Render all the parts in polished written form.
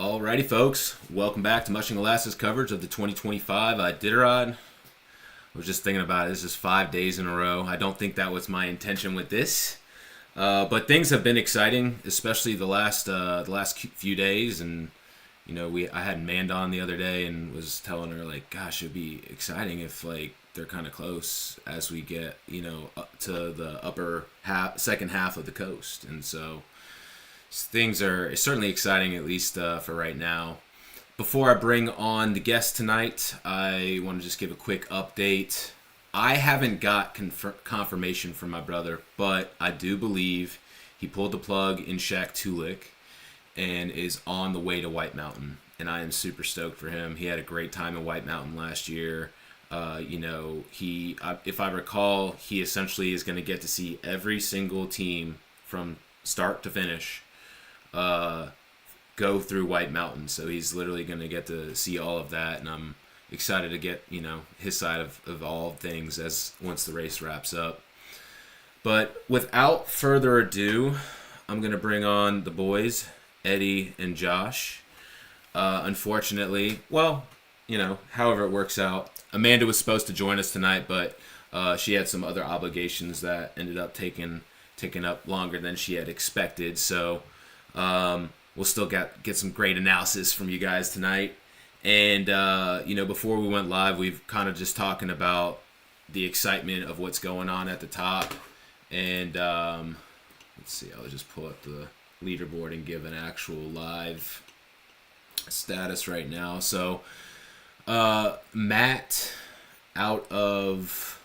Alrighty, folks. Welcome back to Mushing Alaska's coverage of the 2025 Iditarod. I was just thinking about it. This is 5 days in a row. I don't think that was my intention with this, but things have been exciting, especially the last few days. And I had Mand on the other day and was telling her like, "Gosh, it'd be exciting if like they're kind of close as we get up to the upper second half of the coast." And so things are certainly exciting, at least for right now. Before I bring on the guest tonight, I want to just give a quick update. I haven't got confirmation from my brother, but I do believe he pulled the plug in Shack Tulik and is on the way to White Mountain. And I am super stoked for him. He had a great time in White Mountain last year. If I recall, he essentially is going to get to see every single team from start to finish go through White Mountain. So he's literally going to get to see all of that, and I'm excited to get his side of all things as once the race wraps up. But without further ado, I'm going to bring on the boys, Eddie and Josh. Unfortunately, however it works out, Amanda was supposed to join us tonight, but she had some other obligations that ended up taking up longer than she had expected. So we'll still get some great analysis from you guys tonight. And, before we went live, we've kind of just talking about the excitement of what's going on at the top. And let's see, I'll just pull up the leaderboard and give an actual live status right now. So Matt, out of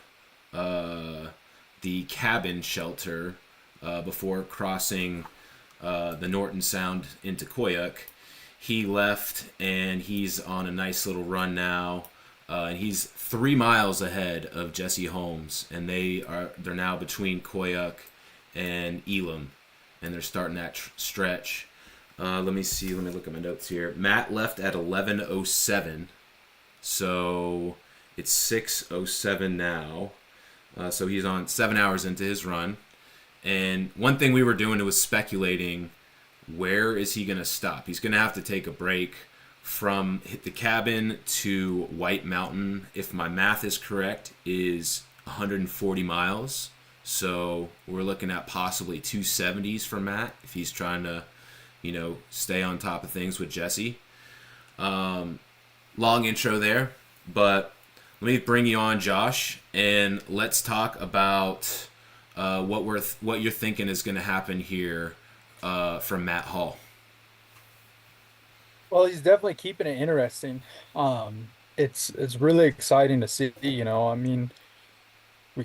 the cabin shelter before crossing the Norton Sound into Koyuk, he left and he's on a nice little run now, and he's 3 miles ahead of Jessie Holmes, and they're now between Koyuk and Elam, and they're starting that stretch. Let me look at my notes here. Matt left at 11:07, so it's 6:07 now. So he's on 7 hours into his run. And one thing we were doing was speculating, where is he going to stop? He's going to have to take a break from the cabin to White Mountain. If my math is correct, is 140 miles. So we're looking at possibly 270s for Matt if he's trying to, stay on top of things with Jessie. Long intro there, but let me bring you on, Josh, and let's talk about what you're thinking is going to happen here from Matt Hall. Well, he's definitely keeping it interesting. It's really exciting to see. We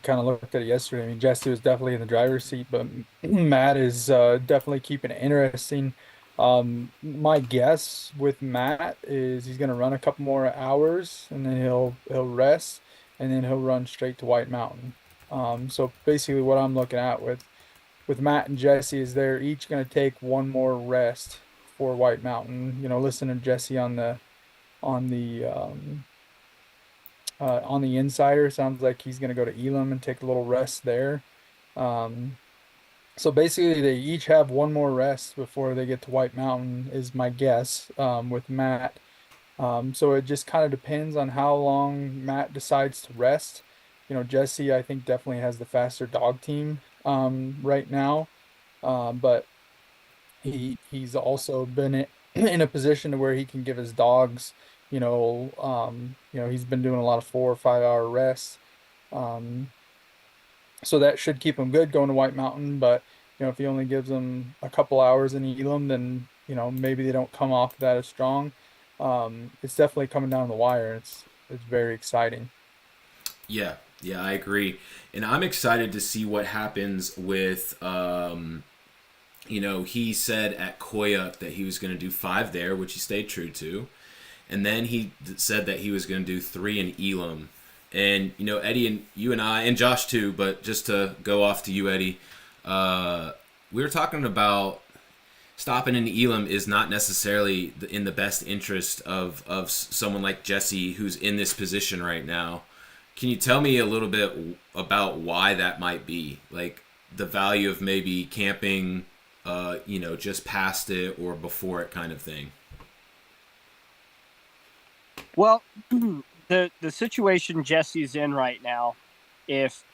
kind of looked at it yesterday. Jesse was definitely in the driver's seat, but Matt is definitely keeping it interesting. My guess with Matt is he's going to run a couple more hours, and then he'll rest, and then he'll run straight to White Mountain. So basically, what I'm looking at with Matt and Jesse is they're each going to take one more rest for White Mountain. Listen to Jesse on the insider. Sounds like he's going to go to Elam and take a little rest there. So basically, they each have one more rest before they get to White Mountain, is my guess, with Matt. So it just kind of depends on how long Matt decides to rest. Jesse, I think, definitely has the faster dog team right now, but he's also been in a position to where he can give his dogs, he's been doing a lot of 4 or 5 hour rests. So that should keep him good going to White Mountain. But, if he only gives them a couple hours in Elam, then, maybe they don't come off that as strong. It's definitely coming down the wire. It's very exciting. Yeah, I agree. And I'm excited to see what happens with, he said at Koyuk that he was going to do 5 there, which he stayed true to. And then he said that he was going to do 3 in Elam. And, Eddie and you and I, and Josh too, but just to go off to you, Eddie, we were talking about stopping in Elam is not necessarily in the best interest of someone like Jesse, who's in this position right now. Can you tell me a little bit about why that might be? Like the value of maybe camping, just past it or before it kind of thing? Well, the situation Jesse's in right now, if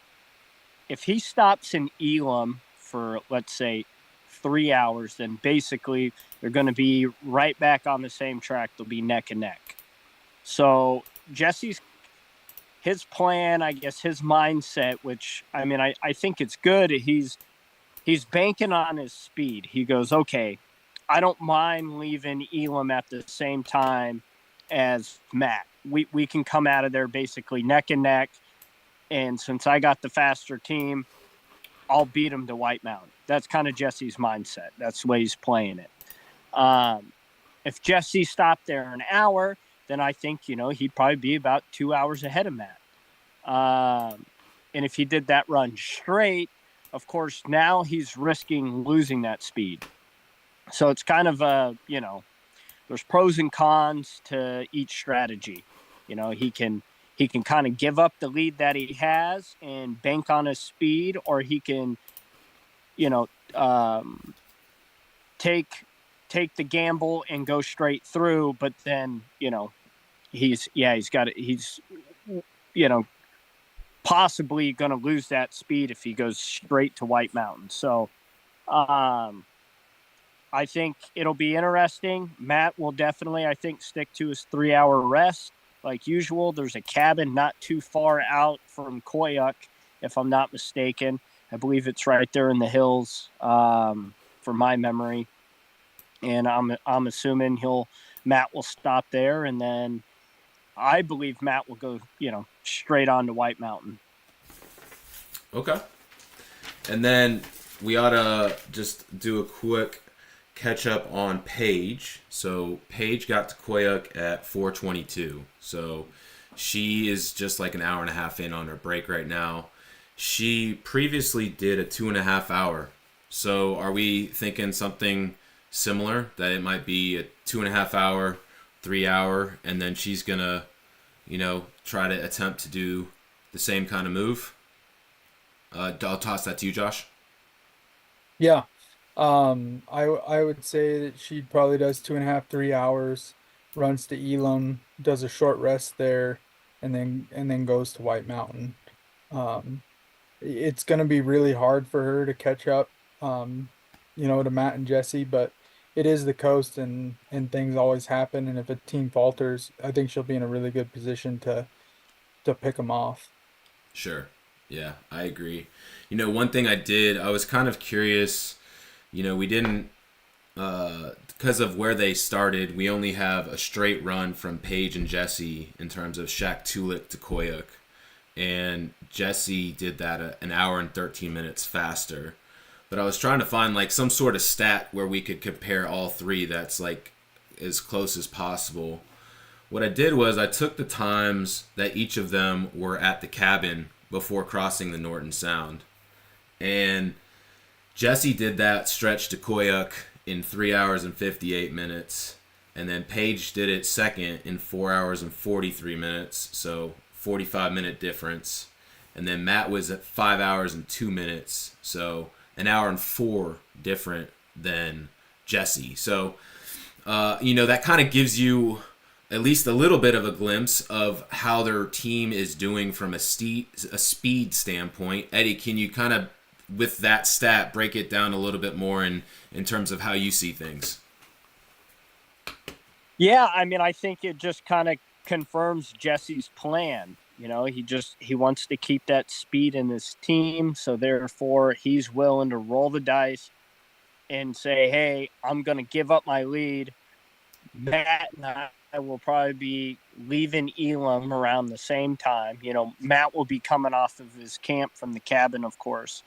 he stops in Elam for, let's say, 3 hours, then basically they're going to be right back on the same track. They'll be neck and neck. So Jesse's his plan, I guess, his mindset, which I mean, I think it's good. He's banking on his speed. He goes, okay, I don't mind leaving Elam at the same time as Matt. We can come out of there basically neck and neck. And since I got the faster team, I'll beat him to White Mountain. That's kind of Jesse's mindset. That's the way he's playing it. Um, if Jesse stopped there an hour, then I think, he'd probably be about 2 hours ahead of Matt. And if he did that run straight, of course, now he's risking losing that speed. So it's kind of there's pros and cons to each strategy. He can kind of give up the lead that he has and bank on his speed, or he can, you know, um, take the gamble and go straight through. But then, he's got it. He's, you know, possibly going to lose that speed if he goes straight to White Mountain. So, I think it'll be interesting. Matt will definitely, I think, stick to his 3 hour rest like usual. There's a cabin not too far out from Koyuk, if I'm not mistaken. I believe it's right there in the hills, for my memory. And I'm assuming Matt will stop there, and then I believe Matt will go, straight on to White Mountain. Okay. And then we ought to just do a quick catch up on Paige. So Paige got to Koyuk at 4:22. So she is just like an hour and a half in on her break right now. She previously did a 2.5 hour. So are we thinking something similar, that it might be a 2.5 hour, 3 hour, and then she's gonna, try to attempt to do the same kind of move? I'll toss that to you, Josh. Yeah. I would say that she probably does 2.5, 3 hours, runs to Elam, does a short rest there, and then goes to White Mountain. Um, it's gonna be really hard for her to catch up, to Matt and Jesse, but it is the coast, and things always happen. And if a team falters, I think she'll be in a really good position to pick them off. Sure. Yeah, I agree. One thing I was kind of curious. We didn't, because of where they started, we only have a straight run from Paige and Jesse in terms of Shaktoolik to Koyuk. And Jesse did that an hour and 13 minutes faster. But I was trying to find like some sort of stat where we could compare all three that's like as close as possible. What I did was I took the times that each of them were at the cabin before crossing the Norton Sound. And Jesse did that stretch to Koyuk in 3 hours and 58 minutes. And then Paige did it second in 4 hours and 43 minutes. So 45-minute difference. And then Matt was at 5 hours and 2 minutes. So an hour and 4 different than Jesse. So, that kind of gives you at least a little bit of a glimpse of how their team is doing from a speed standpoint. Eddie, can you kind of, with that stat, break it down a little bit more in terms of how you see things? Yeah, I mean, I think it just kind of confirms Jesse's plan. He wants to keep that speed in his team, so therefore he's willing to roll the dice and say, "Hey, I'm going to give up my lead." Matt and I will probably be leaving Elam around the same time. Matt will be coming off of his camp from the cabin, of course.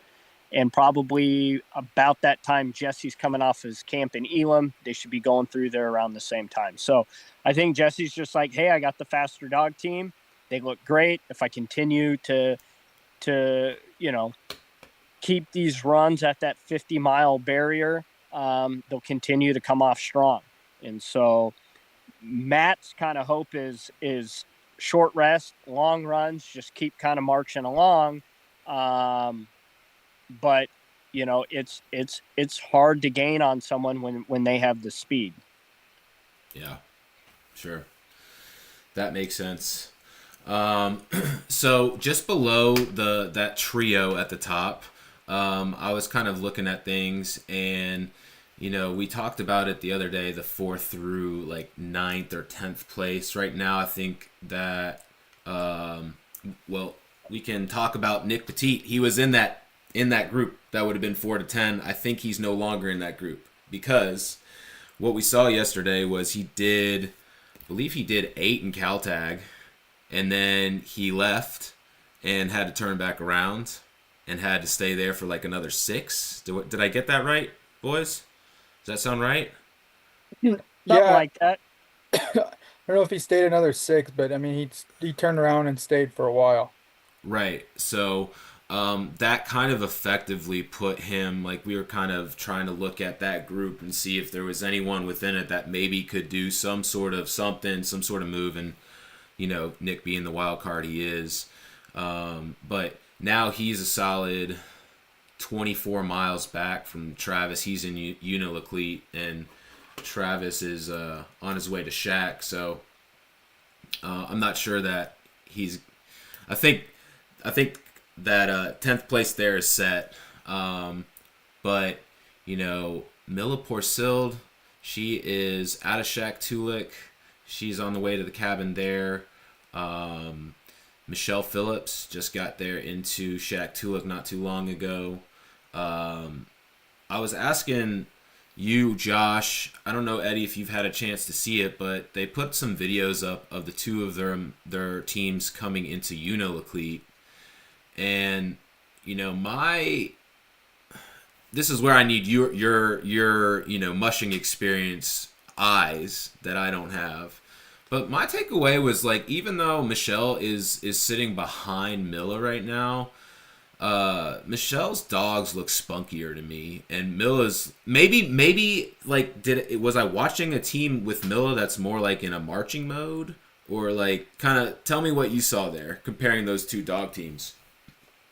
And probably about that time, Jesse's coming off his camp in Elam. They should be going through there around the same time. So I think Jesse's just like, hey, I got the faster dog team. They look great. If I continue to keep these runs at that 50-mile barrier, they'll continue to come off strong. And so Matt's kind of hope is short rest, long runs, just keep kind of marching along. But it's hard to gain on someone when they have the speed. Yeah, sure. That makes sense. So just below that trio at the top, I was kind of looking at things, and we talked about it the other day, the 4th through like 9th or 10th place. Right now, I think that well, we can talk about Nick Petit. He was in that group that would have been 4 to 10. I think he's no longer in that group because what we saw yesterday was I believe he did 8 in Caltag, and then he left and had to turn back around and had to stay there for like another 6. Did I get that right, boys? Does that sound right? Something Yeah, like that. I don't know if he stayed another 6, but I mean he turned around and stayed for a while. Right. So that kind of effectively put him, like, we were kind of trying to look at that group and see if there was anyone within it that maybe could do some sort of something, some sort of move, and Nick being the wild card he is. But now he's a solid 24 miles back from Travis. He's in Unalakleet, and Travis is on his way to Shack. So I'm not sure that he's. I think that 10th place there is set. But Mila Porcild, she is out of Shack Tulik. She's on the way to the cabin there. Michelle Phillips just got there into Shack Tulik not too long ago. I was asking you, Josh, I don't know, Eddie, if you've had a chance to see it, but they put some videos up of the two of their teams coming into Unalakleet. And, this is where I need your mushing experience eyes that I don't have. But my takeaway was, like, even though Michelle is sitting behind Milla right now, Michelle's dogs look spunkier to me, and Milla's maybe like was I watching a team with Milla that's more like in a marching mode, or like kind of tell me what you saw there comparing those two dog teams.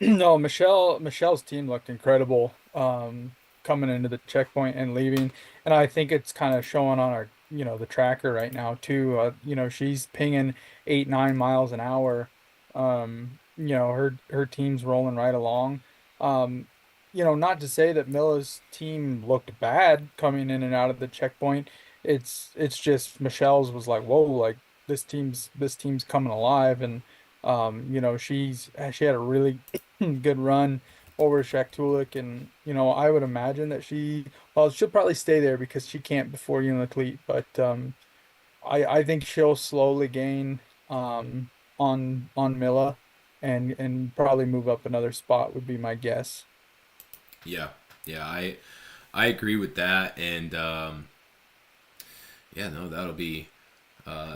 No, Michelle's team looked incredible coming into the checkpoint and leaving. And I think it's kind of showing on our, the tracker right now too. She's pinging 8, 9 miles an hour. Her team's rolling right along. Not to say that Milla's team looked bad coming in and out of the checkpoint. It's just Michelle's was like, whoa, like this team's coming alive. And she had a really good run over Shaktuluk, and I would imagine that she'll probably stay there because she can't before Unalakleet, but I think she'll slowly gain on Milla and probably move up another spot would be my guess. Yeah, yeah, I agree with that, and yeah, no, that'll be a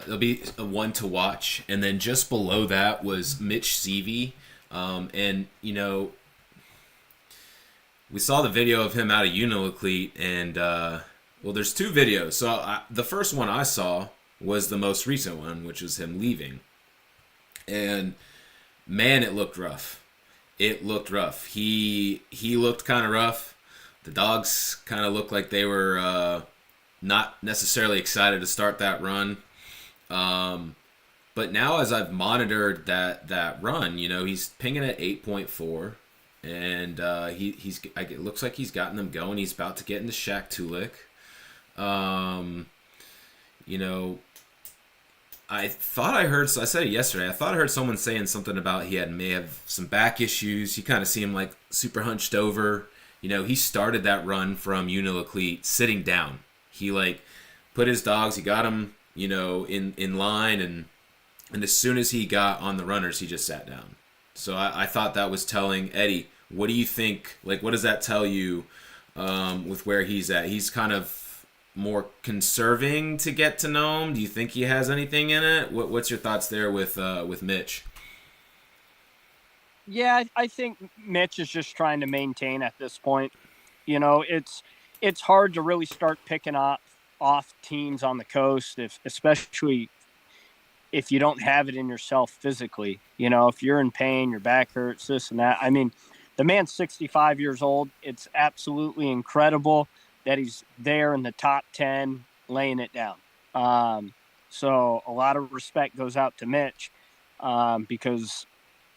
one to watch. And then just below that was Mitch Seavey. And, we saw the video of him out of Unalakleet, and, well, there's 2 videos. So the first one I saw was the most recent one, which was him leaving. And, man, it looked rough. It looked rough. He looked kind of rough. The dogs kind of looked like they were not necessarily excited to start that run. But now as I've monitored that run, he's pinging at 8.4, and it looks like he's gotten them going. He's about to get into Shack Tulik. I said it yesterday, I thought I heard someone saying something about he may have some back issues. He kind of seemed like super hunched over. He started that run from Unalakleet sitting down. He like put his dogs, he got them, in line, and as soon as he got on the runners, he just sat down. So I thought that was telling. Eddie, what do you think? Like, what does that tell you with where he's at? He's kind of more conserving to get to Nome. Do you think he has anything in it? What's your thoughts there with Mitch? Yeah, I think Mitch is just trying to maintain at this point. It's hard to really start picking off teams on the coast, especially if you don't have it in yourself physically. If you're in pain, your back hurts, this and that. I mean, the man's 65 years old. It's absolutely incredible that he's there in the top 10 laying it down. So a lot of respect goes out to Mitch, because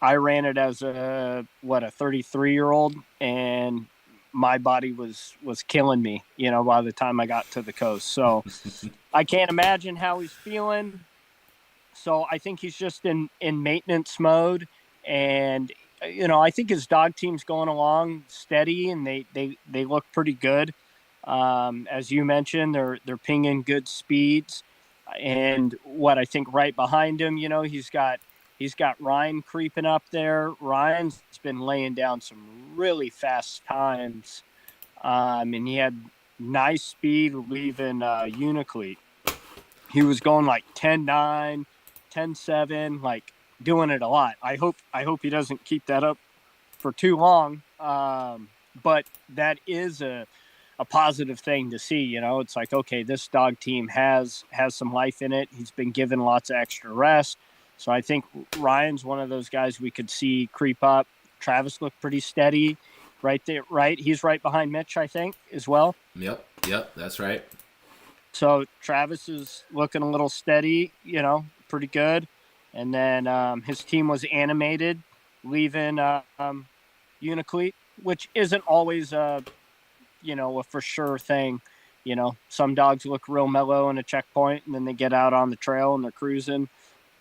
I ran it as a 33-year-old, and my body was killing me, by the time I got to the coast. So I can't imagine how he's feeling. So I think he's just in maintenance mode, and I think his dog team's going along steady, and they look pretty good. As you mentioned, they're pinging good speeds, and what I think right behind him, he's got Ryan creeping up there. Ryan's been laying down some really fast times, and he had nice speed leaving Uniclete. He was going like 10-9, 10-7, like doing it a lot. I hope he doesn't keep that up for too long. But that is a positive thing to see. It's like, okay, this dog team has some life in it. He's been given lots of extra rest. So I think Ryan's one of those guys we could see creep up. Travis looked pretty steady right there, right? He's right behind Mitch, I think, as well. Yep, that's right. So Travis is looking a little steady, pretty good. And then his team was animated, leaving Uniclete, which isn't always a for sure thing. Some dogs look real mellow in a checkpoint, and then they get out on the trail and they're cruising.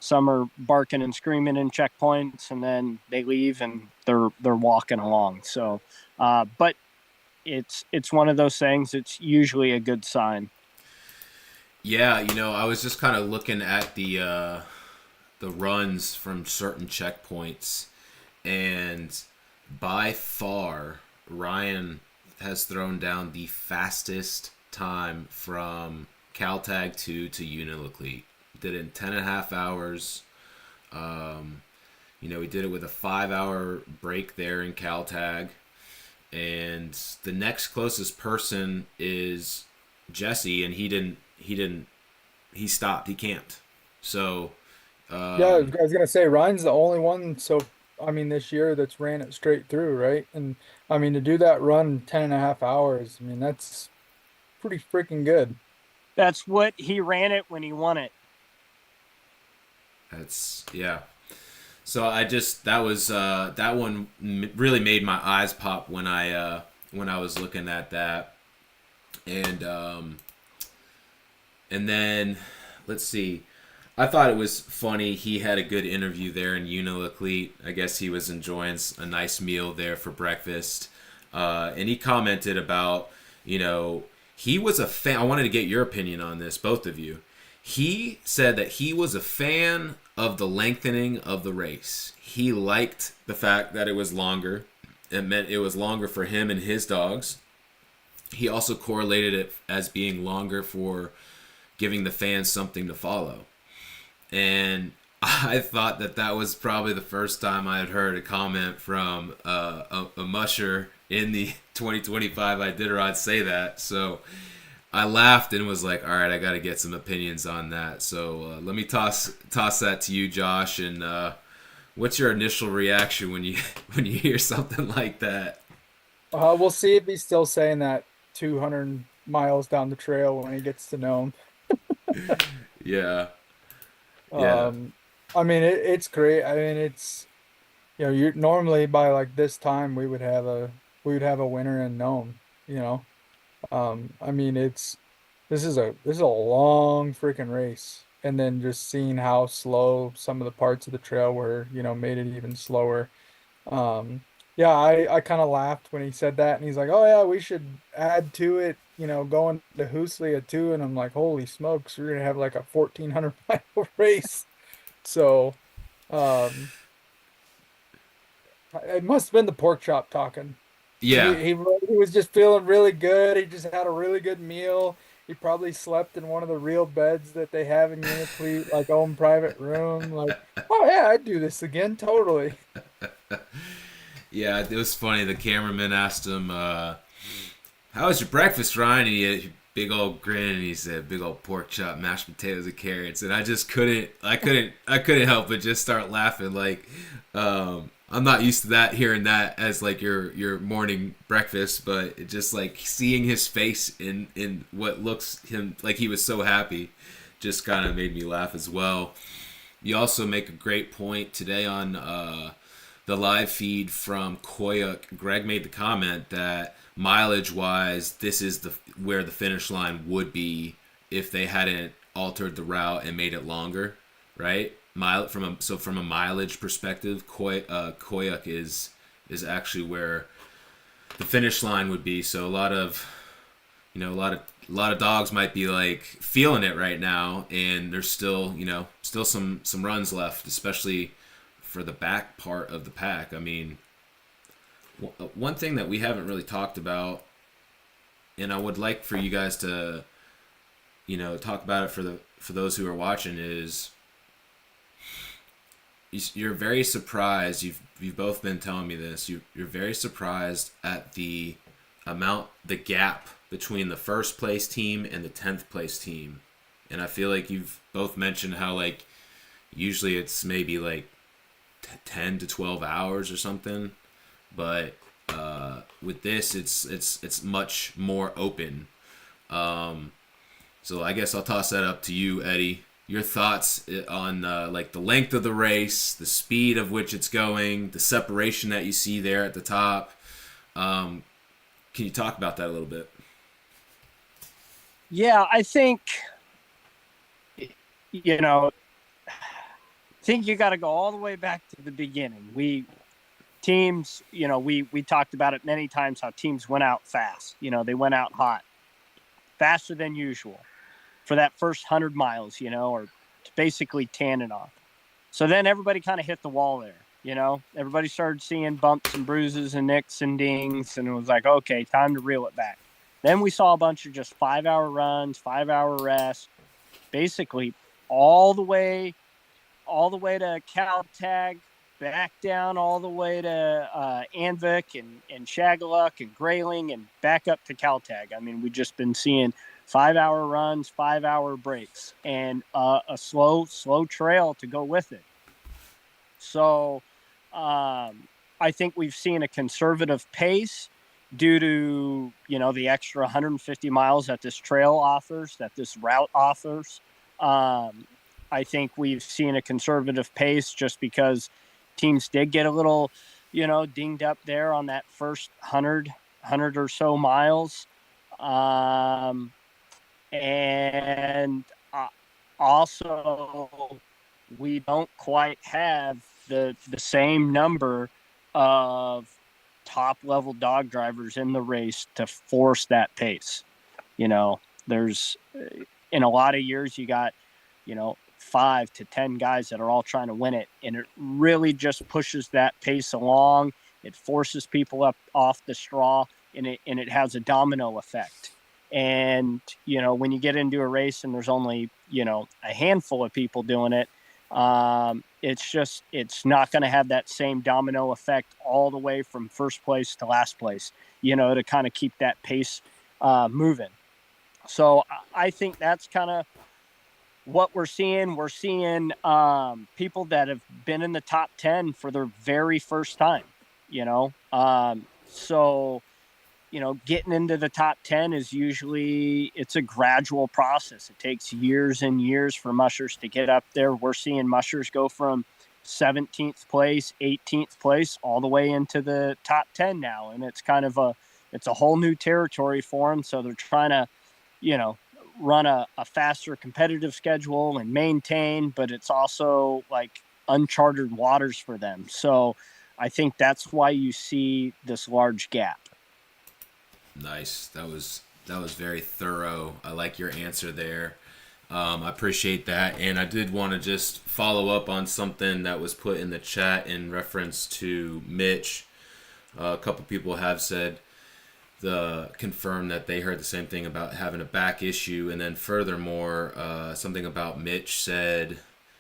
Some are barking and screaming in checkpoints, and then they leave and they're walking along. So, but it's one of those things. It's usually a good sign. Yeah, I was just kind of looking at the runs from certain checkpoints, and by far Ryan has thrown down the fastest time from Caltag 2 to Uniloclete. Did it in 10.5 hours. He did it with a 5-hour break there in Caltag, and the next closest person is Jessie, and he stopped. He camped. So Yeah, I was gonna say Ryan's the only one. So this year that's ran it straight through, right? And to do that run in 10.5 hours, that's pretty freaking good. That's what he ran it when he won it. That's yeah. So that one really made my eyes pop when I was looking at that, and then let's see. I thought it was funny. He had a good interview there in Uniloclete. I guess he was enjoying a nice meal there for breakfast, and he commented about he was a fan. I wanted to get your opinion on this, both of you. He said that he was a fan of the lengthening of the race. He liked the fact that it was longer. It meant it was longer for him and his dogs. He also correlated it as being longer for giving the fans something to follow. And I thought that was probably the first time I had heard a comment from a musher in the 2025 Iditarod say that. So I laughed and was like, all right, I got to get some opinions on that. So let me toss that to you, Josh. And what's your initial reaction when you hear something like that? We'll see if he's still saying that 200 miles down the trail when he gets to Nome. Yeah. It's great. It's you normally by like this time we would have a winner in Nome. This is a long freaking race, and then just seeing how slow some of the parts of the trail were, made it even slower. Yeah, I kind of laughed when he said that, and he's like, "Oh yeah, we should add to it, going to Hooslia too." And I'm like, "Holy smokes, we're gonna have like a 1,400 mile race." So, um, it must have been the pork chop talking. Yeah. He was just feeling really good. He just had a really good meal. He probably slept in one of the real beds that they have in Uniclete, like own private room. Like, oh yeah, I'd do this again, totally. Yeah, it was funny. The cameraman asked him, "How was your breakfast, Ryan?" And he had a big old grin, and he said, "Big old pork chop, mashed potatoes, and carrots." And I just couldn't help but just start laughing. Like, I'm not used to that, hearing that as like your morning breakfast, but it just like seeing his face in what looks him like he was so happy, just kind of made me laugh as well. You also make a great point today on the live feed from Koyuk. Greg made the comment that mileage-wise, this is where the finish line would be if they hadn't altered the route and made it longer, right? From a mileage perspective, Koyuk is actually where the finish line would be. So a lot of dogs might be like feeling it right now, and there's still some runs left, especially for the back part of the pack. I mean, one thing that we haven't really talked about, and I would like for you guys to talk about it for those who are watching, is you're very surprised. You've both been telling me this. You're very surprised at the gap between the first place team and the 10th place team. And I feel like you've both mentioned how like usually it's maybe like 10 to 12 hours or something, but with this it's much more open. So I guess I'll toss that up to you, Eddie. Your thoughts on like the length of the race, the speed of which it's going, the separation that you see there at the top. Can you talk about that a little bit? Yeah, I think you got to go all the way back to the beginning. We talked about it many times how teams went out fast. They went out hot, faster than usual for that first 100 miles, or basically tan it off. So then everybody kind of hit the wall there, Everybody started seeing bumps and bruises and nicks and dings, and it was like, okay, time to reel it back. Then we saw a bunch of just 5-hour runs, 5-hour rests, basically all the way to Caltag, back down all the way to Anvik and Shagaluk and Grayling, and back up to Caltag. I mean, we've just been seeing 5-hour runs, 5-hour breaks, and a slow trail to go with it. So I think we've seen a conservative pace due to, the extra 150 miles that this trail offers, that this route offers. I think we've seen a conservative pace just because teams did get a little, dinged up there on that first 100 or so miles. And also we don't quite have the same number of top level dog drivers in the race to force that pace. There's in a lot of years you got 5 to 10 guys that are all trying to win it, and it really just pushes that pace along. It forces people up off the straw, and it has a domino effect. And when you get into a race and there's only a handful of people doing it, it's not going to have that same domino effect all the way from first place to last place, to kind of keep that pace moving. So I think that's kind of what we're seeing. We're seeing people that have been in the top 10 for their very first time, so getting into the top 10 is usually, it's a gradual process. It takes years and years for mushers to get up there. We're seeing mushers go from 17th place, 18th place, all the way into the top 10 now. And it's kind of it's a whole new territory for them. So they're trying to, run a faster competitive schedule and maintain, but it's also like uncharted waters for them. So I think that's why you see this large gap. Nice. That was very thorough. I like your answer there. I appreciate that. And I did want to just follow up on something that was put in the chat in reference to Mitch. A couple people have said confirmed that they heard the same thing about having a back issue. And then furthermore, something about Mitch said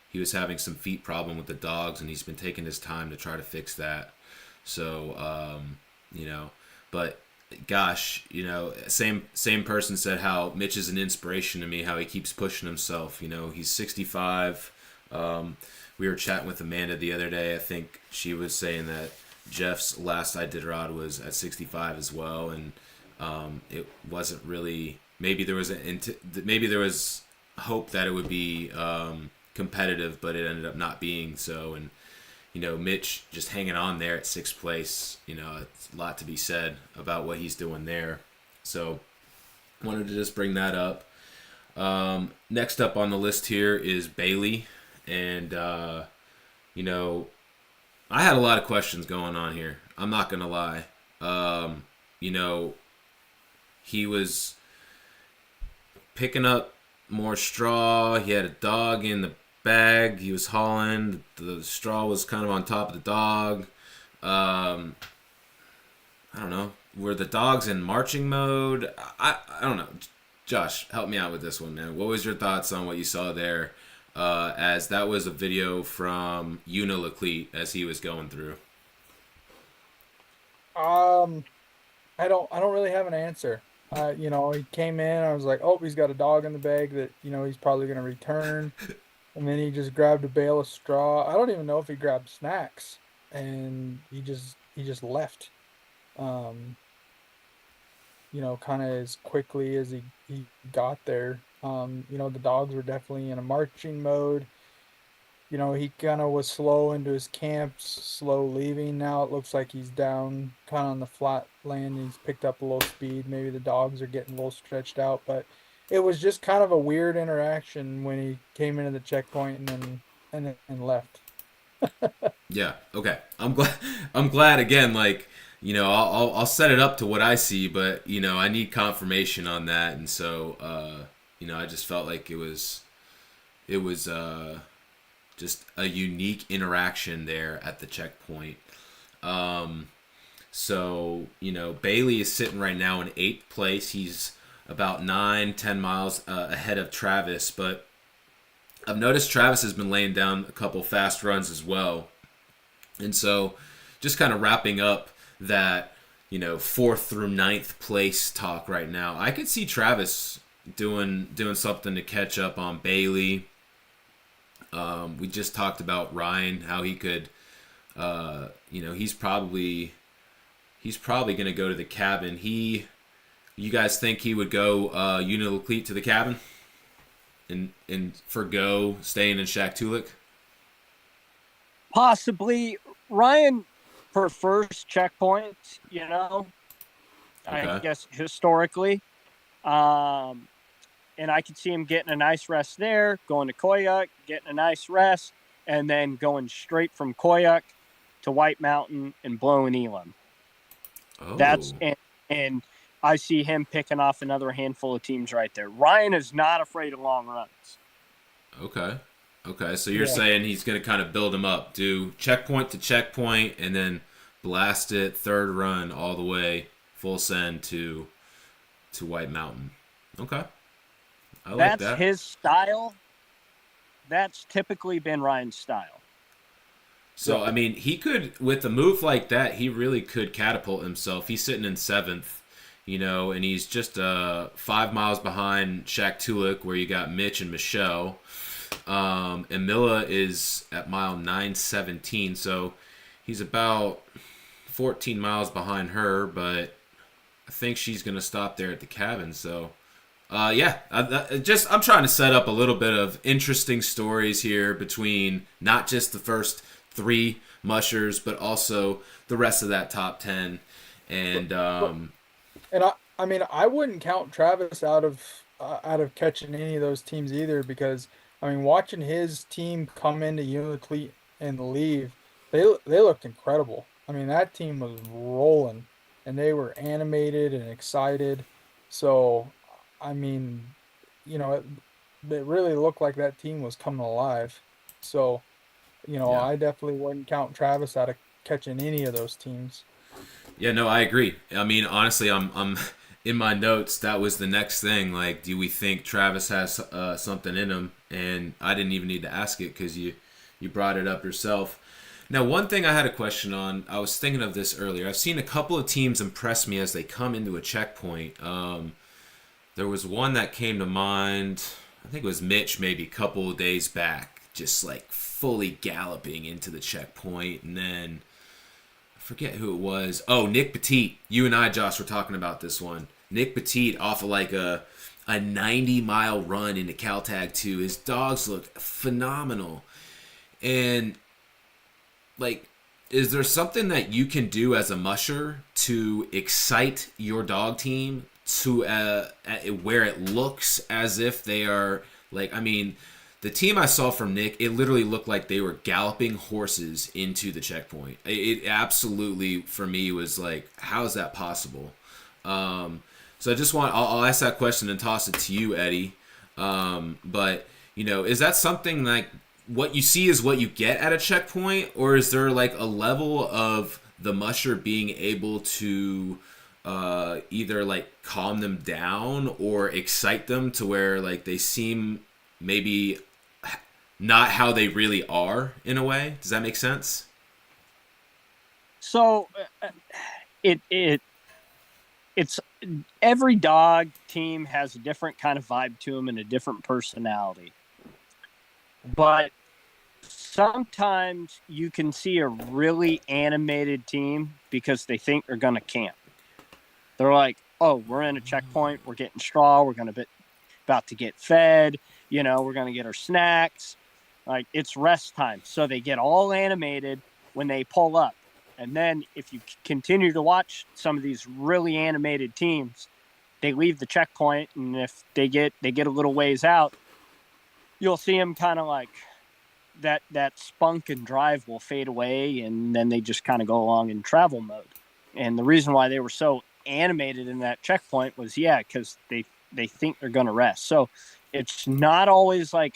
he was having some feet problem with the dogs, and he's been taking his time to try to fix that. So, but gosh, same person said how Mitch is an inspiration to me, how he keeps pushing himself. He's 65. We were chatting with Amanda the other day. I think she was saying that Jeff's last Iditarod was at 65 as well, and it wasn't really. Maybe there was hoped that it would be competitive, but it ended up not being so. And Mitch just hanging on there at sixth place. It's a lot to be said about what he's doing there. So wanted to just bring that up. Next up on the list here is Bailey, and I had a lot of questions going on here. I'm not gonna lie. He was picking up more straw. He had a dog in the bag. He was hauling. The straw was kind of on top of the dog. I don't know. Were the dogs in marching mode? I don't know. Josh, help me out with this one, man. What was your thoughts on what you saw there? As that was a video from Lecleat as he was going through. I don't really have an answer. He came in, I was like, oh, he's got a dog in the bag that, he's probably gonna return. And then he just grabbed a bale of straw. I don't even know if he grabbed snacks, and he just left. Kind of as quickly as he got there. The dogs were definitely in a marching mode. He kind of was slow into his camps, slow leaving. Now it looks like he's down kind of on the flat land. He's picked up a little speed. Maybe the dogs are getting a little stretched out, but it was just kind of a weird interaction when he came into the checkpoint and left. Yeah. Okay. I'm glad again. Like, I'll set it up to what I see, but I need confirmation on that, and so I just felt like it was just a unique interaction there at the checkpoint. So Bailey is sitting right now in 8th place. He's about 9-10 miles ahead of Travis, but I've noticed Travis has been laying down a couple fast runs as well. And so just kind of wrapping up that 4th through 9th place talk right now, I could see Travis doing something to catch up on Bailey. We just talked about Ryan, how he could he's probably going to go to the cabin. You guys think he would go Lecleat to the cabin and forgo staying in Shaktoolik? Possibly. Ryan prefers checkpoints, Okay. I guess historically. And I could see him getting a nice rest there, going to Koyuk, getting a nice rest, and then going straight from Koyuk to White Mountain and blowing Elam. Oh. And I see him picking off another handful of teams right there. Ryan is not afraid of long runs. Okay. So you're saying he's going to kind of build him up, do checkpoint to checkpoint, and then blast it, third run all the way, full send to White Mountain. Okay. I like that. That's his style. That's typically been Ryan's style. So, I mean, he could, with a move like that, he really could catapult himself. He's sitting in 7th, and he's just 5 miles behind Shaktoolik, where you got Mitch and Michelle. And Milla is at mile 917, so he's about 14 miles behind her, but I think she's going to stop there at the cabin, so... I'm trying to set up a little bit of interesting stories here between not just the first 3 mushers, but also the rest of that top 10. And I mean, I wouldn't count Travis out of catching any of those teams either, because I mean, watching his team come into Lecleat and leave, they looked incredible. I mean, that team was rolling, and they were animated and excited. So. I mean, it really looked like that team was coming alive. So, I definitely wouldn't count Travis out of catching any of those teams. Yeah, no, I agree. I mean, honestly, I'm in my notes. That was the next thing. Like, do we think Travis has something in him? And I didn't even need to ask it because you brought it up yourself. Now, one thing I had a question on. I was thinking of this earlier. I've seen a couple of teams impress me as they come into a checkpoint. There was one that came to mind, I think it was Mitch maybe a couple of days back, just like fully galloping into the checkpoint. And then, I forget who it was. Oh, Nick Petit. You and I, Josh, were talking about this one. Nick Petit off of like a a 90-mile run into Caltag 2. His dogs looked phenomenal. And, like, is there something that you can do as a musher to excite your dog team to where it looks as if they are, like, I mean, the team I saw from Nick, it literally looked like they were galloping horses into the checkpoint. It absolutely, for me, was like, how is that possible? So I just I'll ask that question and toss it to you, Eddie. But, you know, is that something like what you see is what you get at a checkpoint, or is there like a level of the musher being able to either like calm them down or excite them to where like they seem maybe not how they really are in a way? Does that make sense? So it's every dog team has a different kind of vibe to them and a different personality. But sometimes you can see a really animated team because they think they're going to camp. They're like, oh, we're in a checkpoint. We're getting straw. We're going to about to get fed. You know, we're going to get our snacks. Like, it's rest time. So they get all animated when they pull up. And then if you continue to watch some of these really animated teams, they leave the checkpoint, and if they get a little ways out, you'll see them kind of like that spunk and drive will fade away, and then they just kind of go along in travel mode. And the reason why they were so animated in that checkpoint was, because they think they're going to rest. So it's not always like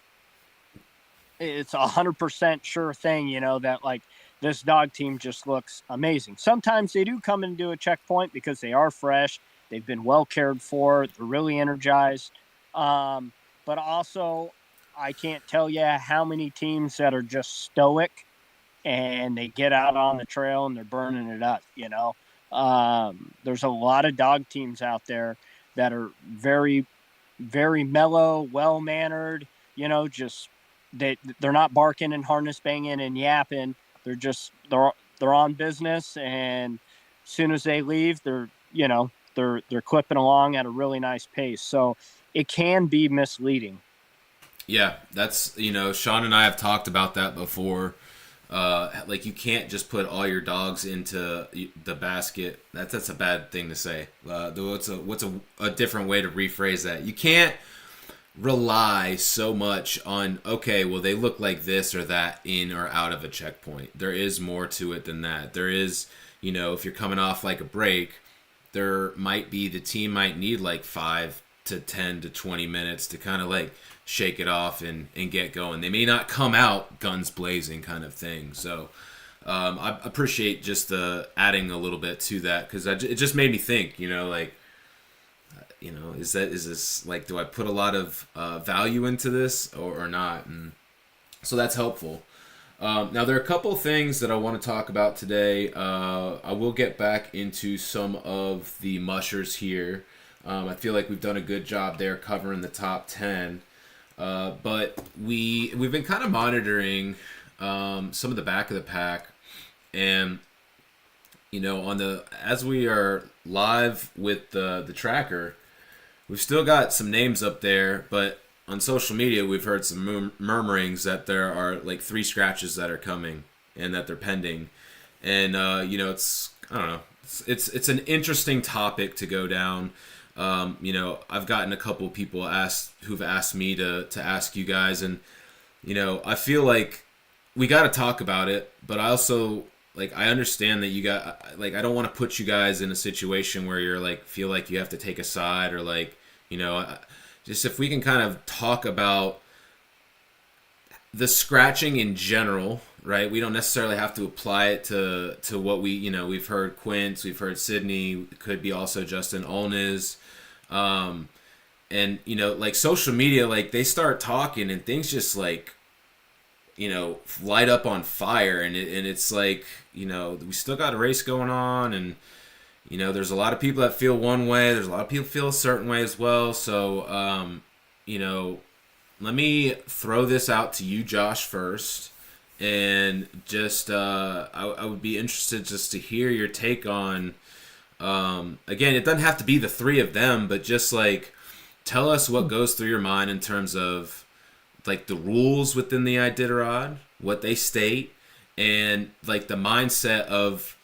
it's 100% sure thing, you know, that like this dog team just looks amazing. Sometimes they do come and do a checkpoint because they are fresh. They've been well cared for. They're really energized. But also, I can't tell you how many teams that are just stoic and they get out on the trail and they're burning it up, you know. There's a lot of dog teams out there that are very, very mellow, well-mannered, you know, just they're not barking and harness banging and yapping. They're on business, and as soon as they leave, they're clipping along at a really nice pace. So it can be misleading. Yeah, that's, you know, Sean and I have talked about that before. Like, you can't just put all your dogs into the basket. That's a bad thing to say. What's a different way to rephrase that? You can't rely so much on, okay, well, they look like this or that in or out of a checkpoint. There is more to it than that. There is, you know, if you're coming off like a break, the team might need like 5 to 10 to 20 minutes to kind of like shake it off and get going. They may not come out guns blazing kind of thing. So I appreciate just adding a little bit to that, because it just made me think, you know, like, you know, is this like, do I put a lot of value into this or not? And so that's helpful. Now, there are a couple things that I want to talk about today. I will get back into some of the mushers here. I feel like we've done a good job there covering the top 10. But we've been kind of monitoring some of the back of the pack, and you know, as we are live with the tracker, we've still got some names up there, but on social media we've heard some murmurings that there are like 3 scratches that are coming and that they're pending, and you know, I don't know, it's an interesting topic to go down. You know, I've gotten a couple of people who've asked me to ask you guys, and you know, I feel like we got to talk about it, but I also, like, I understand that I don't want to put you guys in a situation where you're like, feel like you have to take a side, or like, you know, just if we can kind of talk about the scratching in general, right? We don't necessarily have to apply it to what we've heard Quince, we've heard Sydney, could be also Justin Olness. And you know, like, social media, like, they start talking and things just like, you know, light up on fire, and it's like, you know, we still got a race going on, and you know, there's a lot of people that feel one way, there's a lot of people feel a certain way as well. So you know, let me throw this out to you, Josh, first, and just I would be interested just to hear your take on, again, it doesn't have to be the 3 of them, but just like, tell us what goes through your mind in terms of like the rules within the Iditarod, what they state, and like the mindset of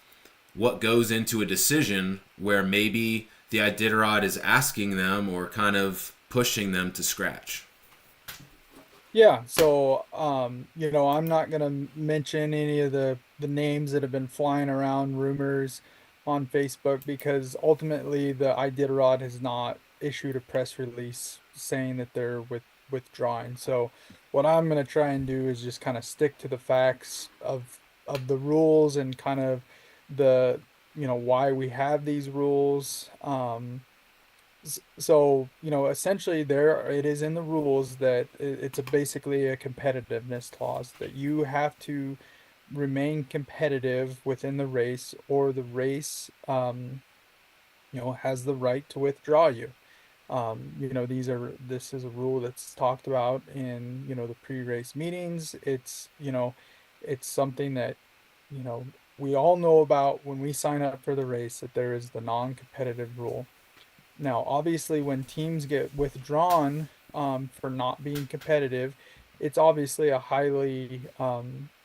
what goes into a decision where maybe the Iditarod is asking them or kind of pushing them to scratch. Yeah, so I'm not gonna mention any of the names that have been flying around rumors on Facebook because ultimately the Iditarod has not issued a press release saying that they're withdrawing. So what I'm gonna try and do is just kind of stick to the facts of the rules and kind of the why we have these rules. So, essentially there it is in the rules that it's basically a competitiveness clause that you have to remain competitive within the race or the race has the right to withdraw you. This is a rule that's talked about in, the pre-race meetings. It's something that, you know, we all know about when we sign up for the race that there is the non-competitive rule. Now, obviously, when teams get withdrawn for not being competitive, it's obviously a highly,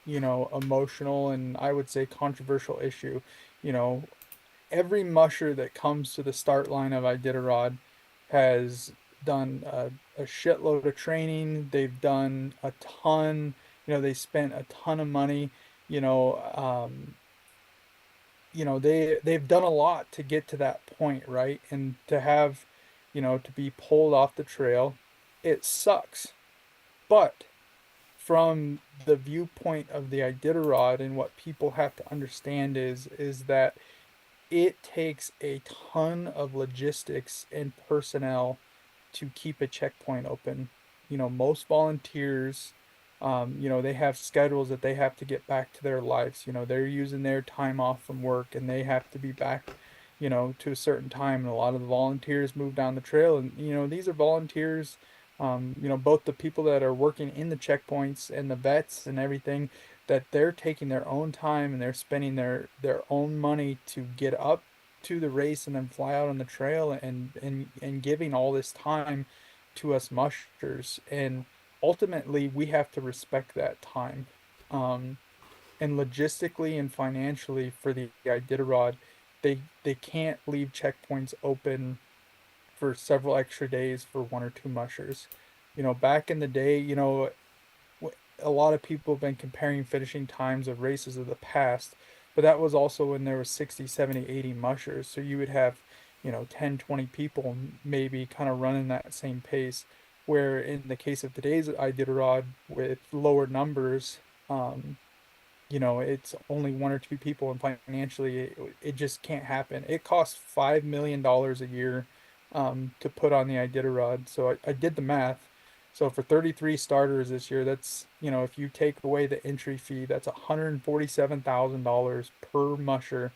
emotional and I would say controversial issue. You know, every musher that comes to the start line of Iditarod has done a shitload of training. They've done a ton, they spent a ton of money, you know, um, they've done a lot to get to that point, right? And to have, to be pulled off the trail, it sucks. But from the viewpoint of the Iditarod and what people have to understand is that it takes a ton of logistics and personnel to keep a checkpoint open. Most volunteers, they have schedules that they have to get back to their lives. They're using their time off from work and they have to be back, to a certain time. And a lot of the volunteers move down the trail. And, these are volunteers, both the people that are working in the checkpoints and the vets and everything, that they're taking their own time and they're spending their own money to get up to the race and then fly out on the trail and giving all this time to us mushers. And ultimately we have to respect that time. Um, and logistically and financially for the Iditarod, they can't leave checkpoints open for several extra days for one or two mushers. Back in the day, a lot of people have been comparing finishing times of races of the past, but that was also when there was 60, 70, 80 mushers. So you would have, 10, 20 people maybe kind of running that same pace. Where in the case of today's Iditarod with lower numbers, um, it's only one or two people, and financially, it just can't happen. It costs $5 million a year to put on the Iditarod. So I did the math. So for 33 starters this year, that's, if you take away the entry fee, that's $147,000 per musher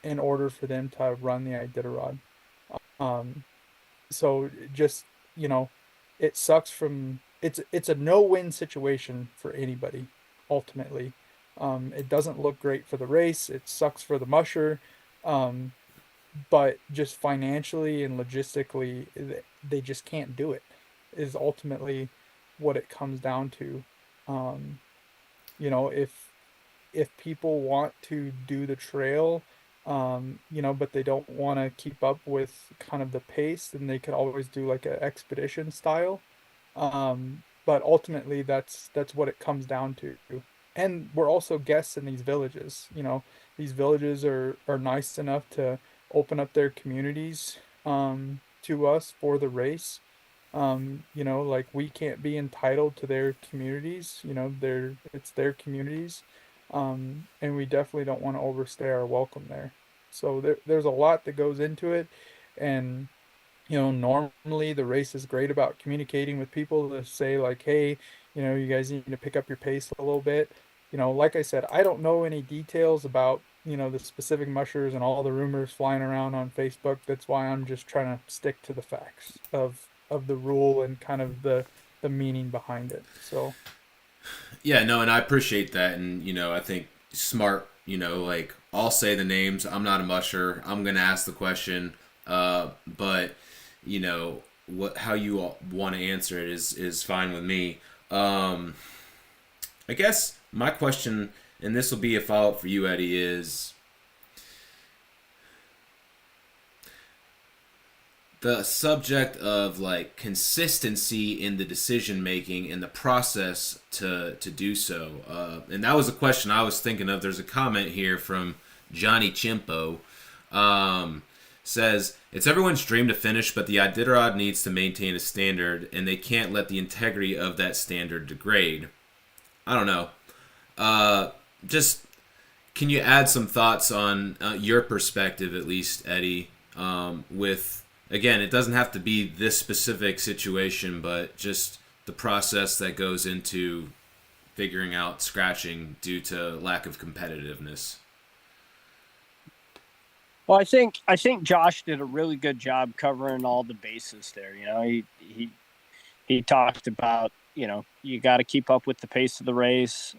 in order for them to run the Iditarod. Um, so just, you know, it sucks from it's a no-win situation for anybody ultimately. It doesn't look great for the race. It sucks for the musher. Um, but just financially and logistically, they just can't do it, is ultimately what it comes down to. Um, if people want to do the trail, but they don't want to keep up with kind of the pace, then they could always do like an expedition style. But ultimately, that's what it comes down to. And we're also guests in these villages. These villages are nice enough to open up their communities to us for the race. Like we can't be entitled to their communities. It's their communities. And we definitely don't want to overstay our welcome there. So there's a lot that goes into it. And normally the race is great about communicating with people to say like, hey, you guys need to pick up your pace a little bit. Like I said, I don't know any details about, the specific mushers and all the rumors flying around on Facebook. That's why I'm just trying to stick to the facts of the rule and kind of the meaning behind it. So, Yeah, no, and I appreciate that, and I think smart. Like I'll say the names. I'm not a musher. I'm gonna ask the question, but you know, how you all want to answer it is fine with me. I guess my question, and this will be a follow up for you, Eddie, is the subject of like consistency in the decision making and the process to do so. And that was a question I was thinking of. There's a comment here from Johnny Chimpo. Says it's everyone's dream to finish, but the Iditarod needs to maintain a standard, and they can't let the integrity of that standard degrade. I don't know. Just can you add some thoughts on your perspective, at least, Eddie? With again, it doesn't have to be this specific situation, but just the process that goes into figuring out scratching due to lack of competitiveness. Well, I think Josh did a really good job covering all the bases there. You know, he talked about, you know, you got to keep up with the pace of the race.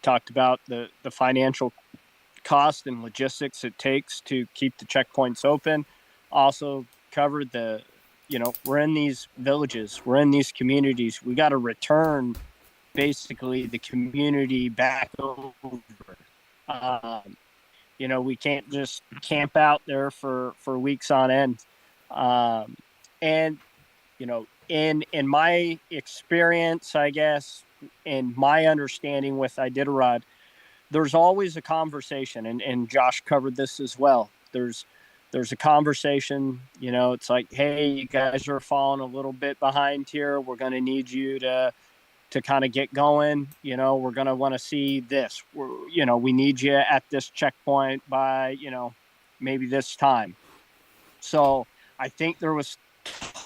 Talked about the financial cost and logistics it takes to keep the checkpoints open. Also covered the, you know, we're in these villages, we're in these communities. We got to return basically the community back over. You know, we can't just camp out there for weeks on end. And, you know, in my experience, I guess, in my understanding with Iditarod, there's always a conversation, and Josh covered this as well. There's a conversation, you know, it's like, hey, you guys are falling a little bit behind here. We're going to need you to kind of get going. You know, we're going to want to see this. You know, we need you at this checkpoint by, you know, maybe this time. So I think there was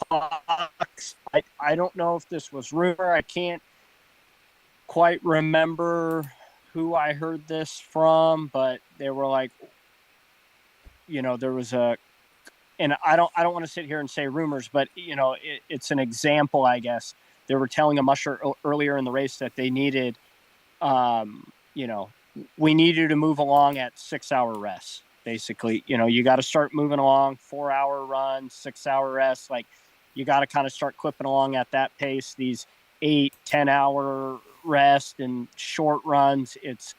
talks. I don't know if this was rumor. I can't quite remember who I heard this from, but they were like, you know, there was and I don't want to sit here and say rumors, but, you know, it's an example, I guess. They were telling a musher earlier in the race that they needed, you know, we needed to move along at 6-hour rests, basically. You know, you got to start moving along, 4-hour run, 6-hour rest. Like, you got to kind of start clipping along at that pace. These 8-10 hour rest and short runs, it's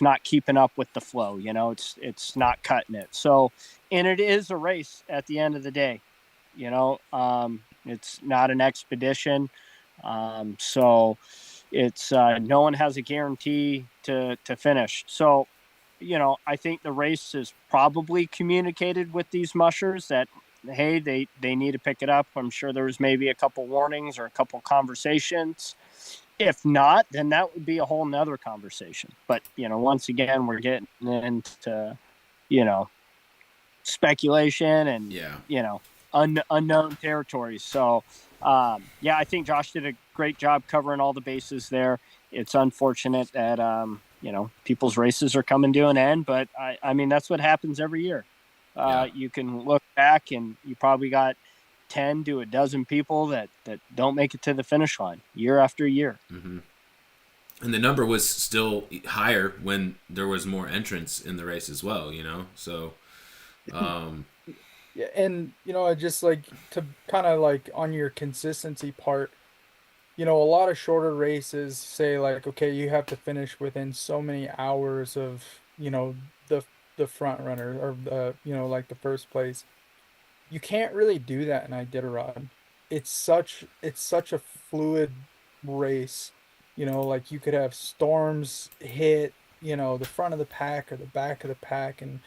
not keeping up with the flow. You know, it's not cutting it. So, and it is a race at the end of the day. You know, it's not an expedition. So it's no one has a guarantee to finish. So, you know, I think the race is probably communicated with these mushers that, hey, they need to pick it up. I'm sure there was maybe a couple warnings or a couple conversations. If not, then that would be a whole nother conversation. But, you know, once again, we're getting into, you know, speculation and, you know, unknown territories. So, yeah, I think Josh did a great job covering all the bases there. It's unfortunate that, you know, people's races are coming to an end, but I mean, that's what happens every year. You can look back and you probably got 10 to a dozen people that don't make it to the finish line year after year. Mm-hmm. And the number was still higher when there was more entrants in the race as well, you know? So, yeah, and you know, I just like to kind of like on your consistency part, you know, a lot of shorter races say like, okay, you have to finish within so many hours of, you know, the front runner or the, you know, like the first place. You can't really do that in Iditarod. It's such a fluid race. You know, like you could have storms hit, you know, the front of the pack or the back of the pack, and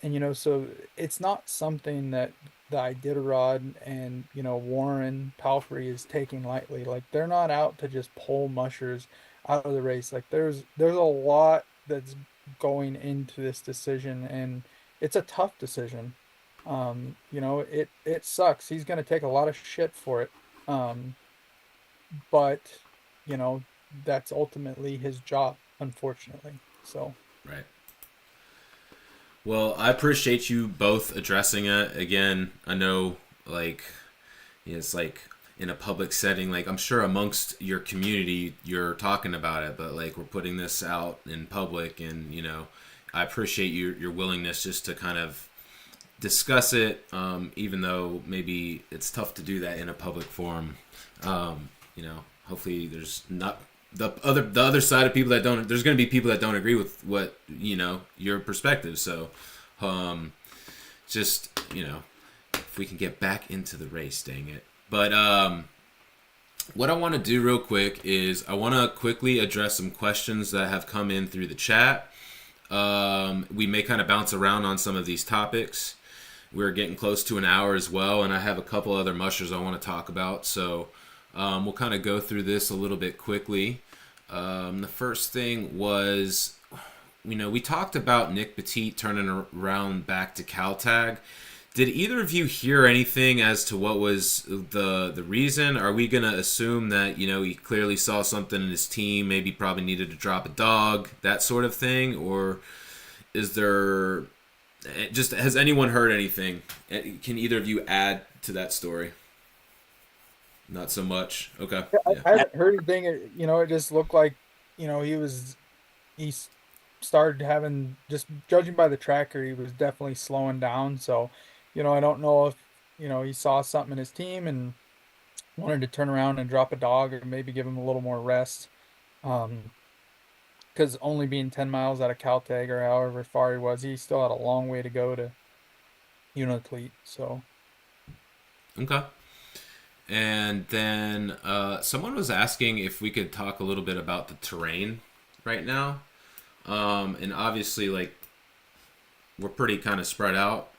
you know, so it's not something that the Iditarod and, you know, Warren Palfrey is taking lightly. Like they're not out to just pull mushers out of the race. Like there's a lot that's going into this decision, and it's a tough decision. You know, it sucks. He's gonna take a lot of shit for it. But you know, that's ultimately his job, unfortunately. So right. Well, I appreciate you both addressing it. Again, I know, like, it's like in a public setting, like, I'm sure amongst your community, you're talking about it, but, like, we're putting this out in public, and, you know, I appreciate your willingness just to kind of discuss it, even though maybe it's tough to do that in a public forum. Hopefully there's not the other side of people that don't. There's going to be people that don't agree with what your perspective. So, just if we can get back into the race, dang it. But what I want to do real quick is I want to quickly address some questions that have come in through the chat. We may kind of bounce around on some of these topics. We're getting close to an hour as well, and I have a couple other mushers I want to talk about. So we'll kind of go through this a little bit quickly. The first thing was, we talked about Nick Petit turning around back to Caltag. Did either of you hear anything as to what was the reason? Are we going to assume that, he clearly saw something in his team, maybe probably needed to drop a dog, that sort of thing? Or is there... has anyone heard anything? Can either of you add to that story? Not so much. Okay. I haven't heard anything. It just looked like, he started having, just judging by the tracker, he was definitely slowing down. So, I don't know if, he saw something in his team and wanted to turn around and drop a dog or maybe give him a little more rest. Because only being 10 miles out of Caltag or however far he was, he still had a long way to go to Unalakleet. So. Okay. And then someone was asking if we could talk a little bit about the terrain right now. And obviously, we're pretty kind of spread out,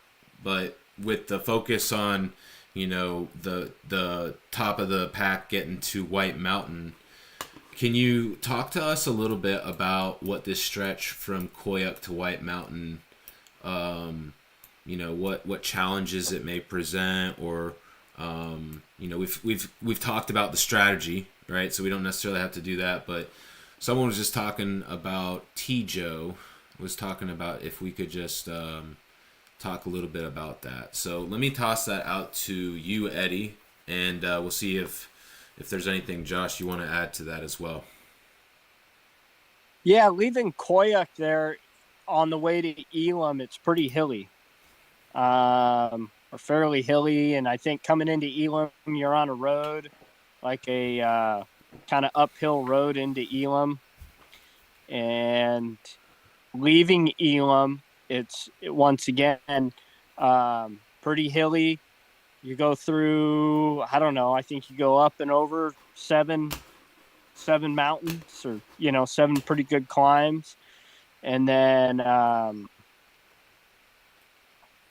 but with the focus on, the top of the pack getting to White Mountain, can you talk to us a little bit about what this stretch from Koyuk to White Mountain, what challenges it may present, or we've talked about the strategy, right? So we don't necessarily have to do that, but someone was just talking about Joe was talking about if we could just talk a little bit about that. So let me toss that out to you, Eddie, and we'll see if there's anything, Josh, you want to add to that as well. Yeah, leaving Koyuk there on the way to Elam, it's pretty hilly. Or fairly hilly, and I think coming into Elam, you're on a road, like a kind of uphill road into Elam. And leaving Elam, it's once again pretty hilly. You go through, I don't know, I think you go up and over seven mountains, or 7 pretty good climbs, and then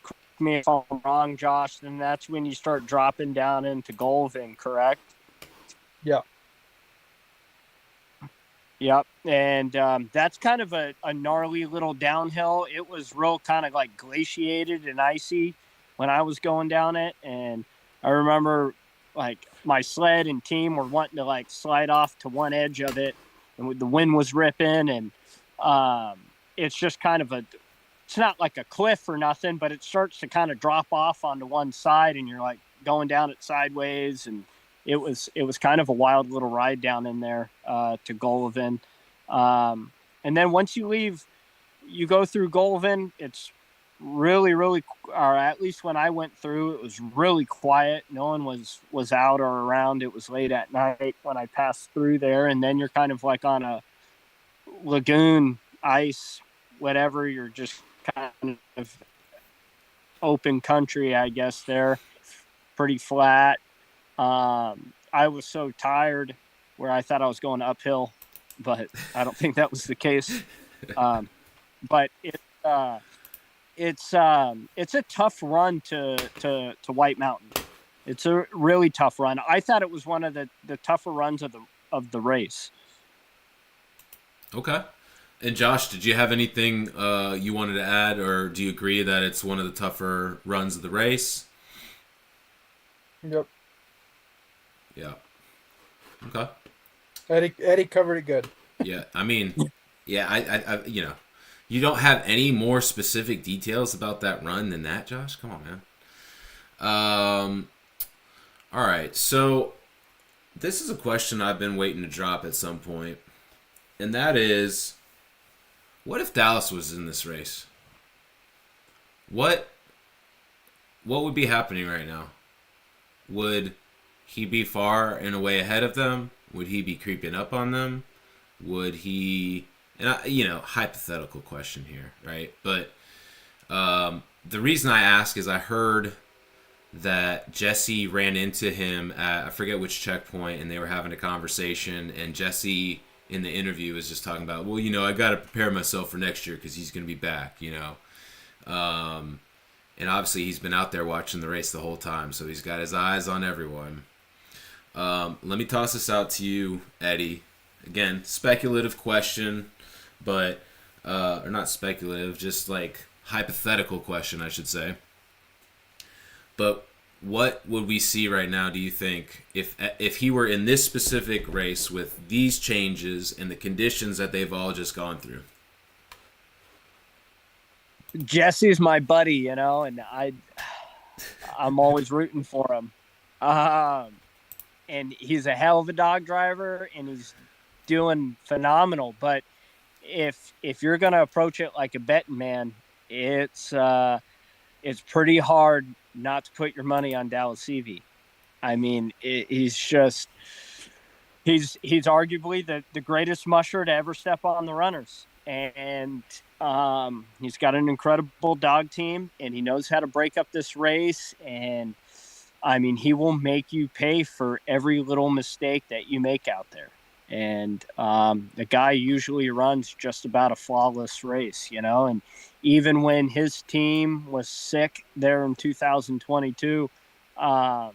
correct me if I'm wrong, Josh, then that's when you start dropping down into Golvin, correct? Yeah. Yep, and that's kind of a gnarly little downhill. It was real kind of like glaciated and icy when I was going down it, and I remember my sled and team were wanting to slide off to one edge of it, and the wind was ripping, and it's just kind of it's not like a cliff or nothing, but it starts to kind of drop off onto one side, and you're going down it sideways, and it was kind of a wild little ride down in there to Golovin. And then once you leave, you go through Golovin, it's really, really, or at least when I went through, it was really quiet. No one was out or around. It was late at night when I passed through there. And then you're kind of on a lagoon, ice, whatever. You're just kind of open country, I guess, there. Pretty flat. I was so tired where I thought I was going uphill, but I don't think that was the case. But it's a tough run to White Mountain. It's a really tough run. I thought it was one of the tougher runs of the race. Okay. And Josh, did you have anything you wanted to add, or do you agree that it's one of the tougher runs of the race? Yep. Yeah. Okay. Eddie covered it good. Yeah, I mean, yeah, I you don't have any more specific details about that run than that, Josh? Come on, man. All right, so this is a question I've been waiting to drop at some point, and that is, what if Dallas was in this race? What what would be happening right now? Would he be far and away ahead of them? Would he be creeping up on them? Would he? And hypothetical question here, right? But the reason I ask is I heard that Jessie ran into him at, I forget which checkpoint, and they were having a conversation, and Jessie in the interview was just talking about, well, I got to prepare myself for next year because he's going to be back, and obviously he's been out there watching the race the whole time, so he's got his eyes on everyone. Let me toss this out to you, Eddie. Again, speculative question, but or not speculative, just like hypothetical question, I should say. But what would we see right now, do you think, if he were in this specific race with these changes and the conditions that they've all just gone through? Jesse's my buddy, and I'm always rooting for him. And he's a hell of a dog driver, and he's doing phenomenal. But if you're going to approach it like a betting man, it's pretty hard not to put your money on Dallas Seavey. I mean, he's arguably the greatest musher to ever step on the runners. And he's got an incredible dog team, and he knows how to break up this race. And I mean, he will make you pay for every little mistake that you make out there. And the guy usually runs just about a flawless race, and even when his team was sick there in 2022, I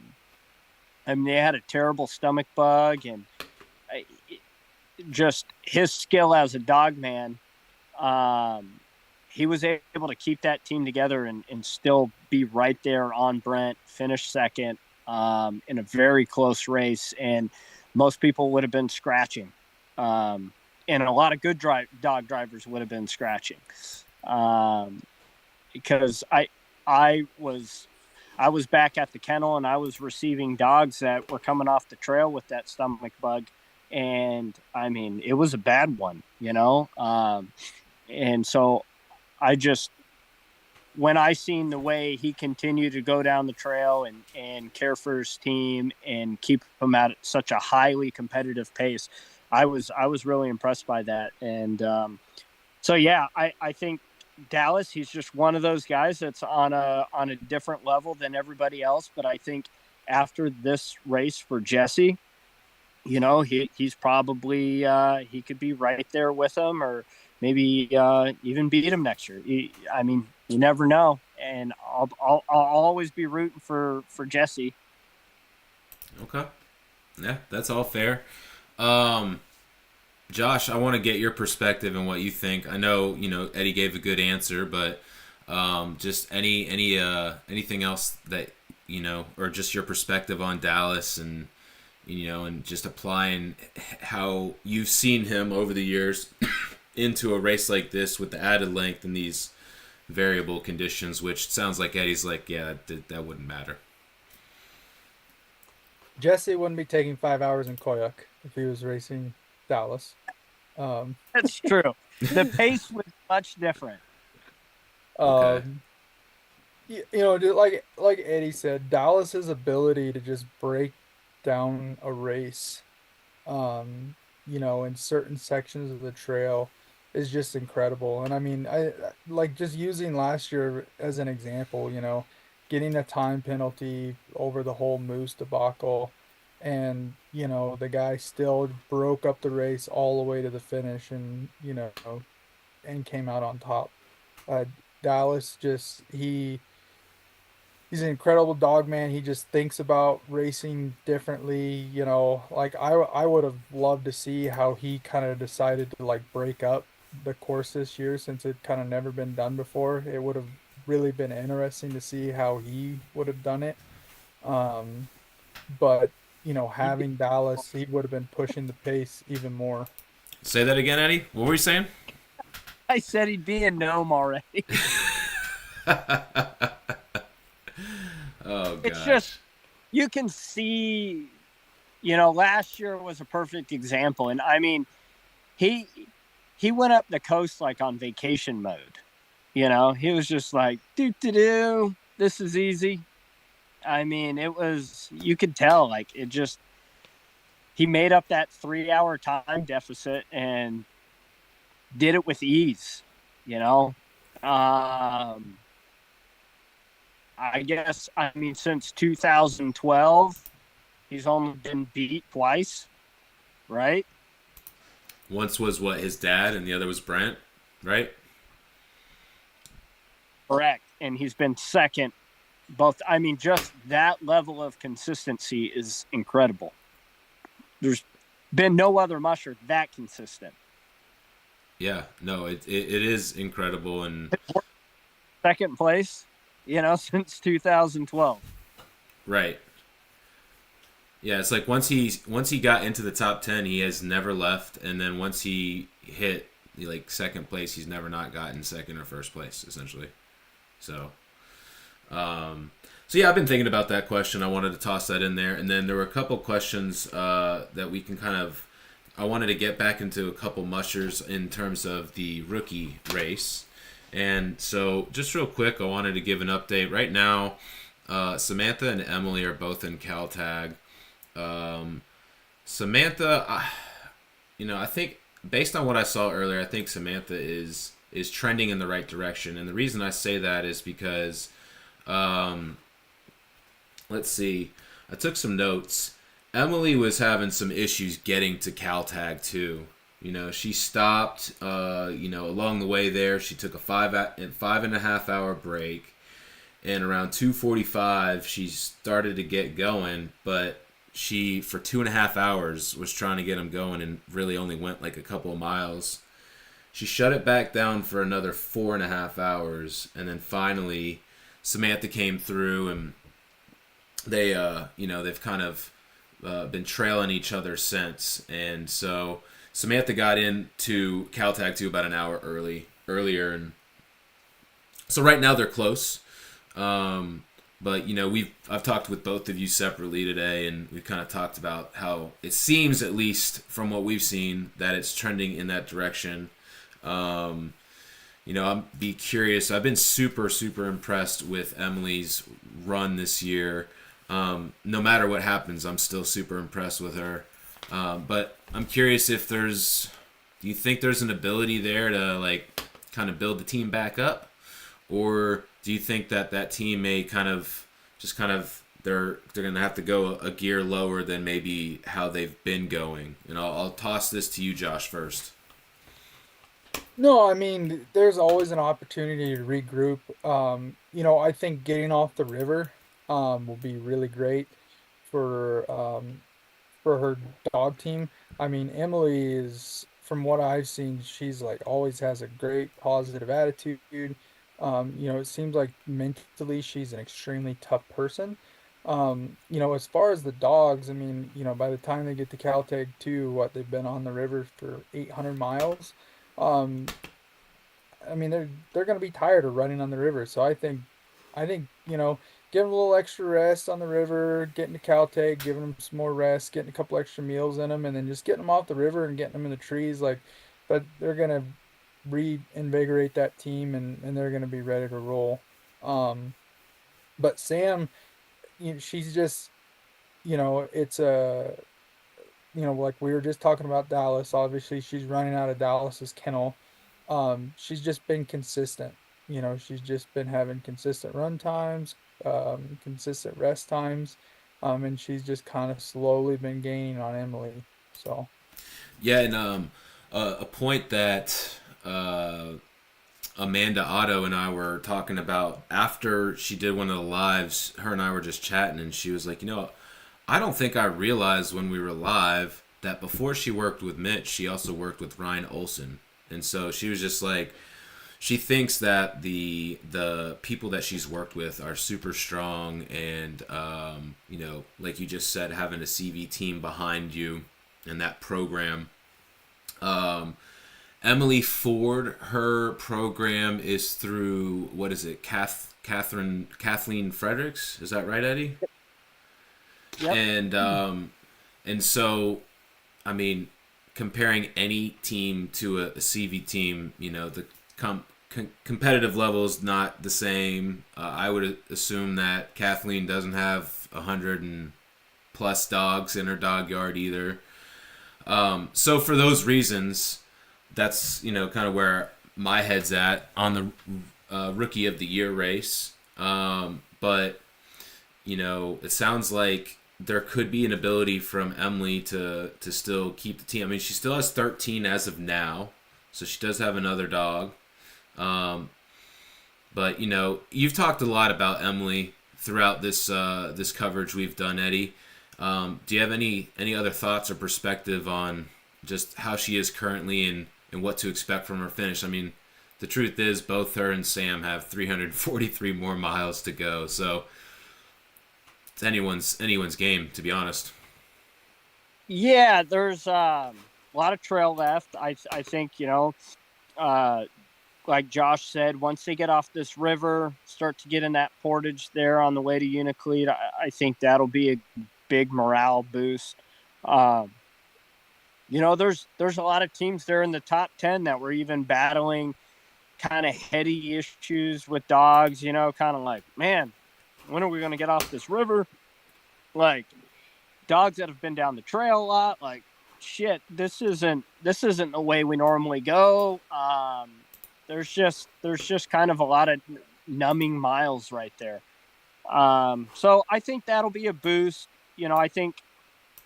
mean, they had a terrible stomach bug, and just his skill as a dog man, he was able to keep that team together and still be right there on Brent, finish second in a very close race. And most people would have been scratching. And a lot of good dog drivers would have been scratching. Because I was back at the kennel, and I was receiving dogs that were coming off the trail with that stomach bug. And I mean, it was a bad one, and so when I seen the way he continued to go down the trail and care for his team and keep them at such a highly competitive pace, I was really impressed by that. And so, yeah, I think Dallas, he's just one of those guys that's on a different level than everybody else. But I think after this race for Jessie, he's probably he could be right there with him, or maybe even beat him next year. I mean, you never know, and I'll always be rooting for Jessie. Okay, yeah, that's all fair. Josh, I want to get your perspective and what you think. I know Eddie gave a good answer, but just anything else that or just your perspective on Dallas and and just applying how you've seen him over the years into a race like this with the added length and these variable conditions, which sounds like Eddie's like, yeah, that wouldn't matter. Jesse wouldn't be taking 5 hours in Koyuk if he was racing Dallas. That's true. The pace was much different. Okay. Like Eddie said, Dallas's ability to just break down a race, in certain sections of the trail is just incredible. And I mean, I like just using last year as an example, getting a time penalty over the whole Moose debacle, and the guy still broke up the race all the way to the finish, and and came out on top. Dallas he's an incredible dog man. He just thinks about racing differently. Like I would have loved to see how he kind of decided to like break up the course this year, since it kind of never been done before. It would have really been interesting to see how he would have done it. But having Dallas, he would have been pushing the pace even more. Say that again, Eddie. What were you saying? I said he'd be in Nome already. Oh, gosh. It's just, you can see, last year was a perfect example. And I mean, he went up the coast like on vacation mode. He was just like, doo-doo-doo, this is easy. I mean, you could tell, like, he made up that 3-hour time deficit and did it with ease, you know? I guess, I mean, since 2012, he's only been beat twice, right? Once was what, his dad, and the other was Brent, right? Correct. And he's been second. Both, I mean, just that level of consistency is incredible. There's been no other musher that consistent. Yeah, no, it is incredible, and Second place, since 2012. right. Yeah, it's like once he got into the top 10, he has never left, and then once he hit like second place, he's never not gotten second or first place essentially. So, so yeah, I've been thinking about that question. I wanted to toss that in there, and then there were a couple questions that we can kind of. I wanted to get back into a couple mushers in terms of the rookie race, and so just real quick, I wanted to give an update. Right now, Samantha and Emily are both in Caltag. Samantha, I think based on what I saw earlier, I think Samantha is trending in the right direction, and the reason I say that is because, let's see, I took some notes. Emily was having some issues getting to Caltag too. She stopped. Along the way there, she took a 5.5 hour break, and around 2:45 she started to get going, but she for 2.5 hours was trying to get him going and really only went like a couple of miles. She shut it back down for another 4.5 hours, and then finally Samantha came through, and they've kind of been trailing each other since. And so Samantha got into Caltag 2 about an hour earlier, and so right now they're close. But I've talked with both of you separately today, and we've kind of talked about how it seems, at least from what we've seen, that it's trending in that direction. I'm be curious. I've been super, super impressed with Emily's run this year. No matter what happens, I'm still super impressed with her. But I'm curious do you think there's an ability there to like kind of build the team back up, or do you think that team may they're going to have to go a gear lower than maybe how they've been going? And I'll toss this to you, Josh, first. No, I mean, there's always an opportunity to regroup. I think getting off the river will be really great for her dog team. I mean, Emily is, from what I've seen, she's like always has a great positive attitude. It seems like mentally she's an extremely tough person. As far as the dogs, I mean, by the time they get to Caltech 2, they've been on the river for 800 miles. Um, I mean, they're going to be tired of running on the river. So I think, give them a little extra rest on the river, getting to Caltech, giving them some more rest, getting a couple extra meals in them, and then just getting them off the river and getting them in the trees. But they're going to reinvigorate that team, and they're going to be ready to roll. But Sam, she's just, it's like we were just talking about Dallas. Obviously, she's running out of Dallas's kennel. She's just been consistent. She's just been having consistent run times, consistent rest times, and she's just kind of slowly been gaining on Emily. So, Yeah, and a point that Amanda Otto and I were talking about after she did one of the lives. Her and I were just chatting, and she was like, I don't think I realized when we were live that before she worked with Mitch, she also worked with Ryan Olson. And so she was just like, she thinks that the people that she's worked with are super strong, and like you just said, having a CV team behind you and that program. Emily Ford, her program is through, what is it, Kathleen Fredericks? Is that right, Eddie? Yep. And so, comparing any team to a CV team, the competitive level is not the same. I would assume that Kathleen doesn't have 100 and plus dogs in her dog yard either. So for those reasons, that's kind of where my head's at on the Rookie of the Year race. But it sounds like there could be an ability from Emily to still keep the team. I mean, she still has 13 as of now, so she does have another dog. But you've talked a lot about Emily throughout this coverage we've done, Eddie. Do you have any other thoughts or perspective on just how she is currently and what to expect from her finish? I mean, the truth is both her and Sam have 343 more miles to go, so it's anyone's game, to be honest. Yeah, there's a lot of trail left. I think, like Josh said, once they get off this river, start to get in that portage there on the way to Unaclete, I think that'll be a big morale boost. There's a lot of teams there in the top 10 that were even battling kind of heady issues with dogs, kind of like, man, when are we going to get off this river? Like, dogs that have been down the trail a lot, like, shit, this isn't the way we normally go. There's just kind of a lot of numbing miles right there. So I think that'll be a boost. I think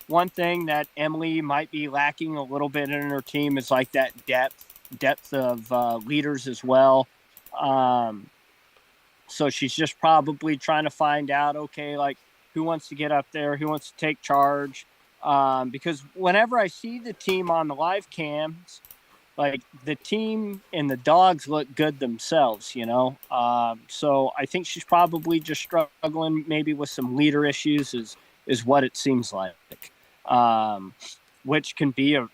one thing that Emily might be lacking a little bit in her team is like that depth of leaders as well. So she's just probably trying to find out, okay, like, who wants to get up there, who wants to take charge. Because whenever I see the team on the live cams, like, the team and the dogs look good themselves, So I think she's probably just struggling maybe with some leader issues is what it seems like, which can be a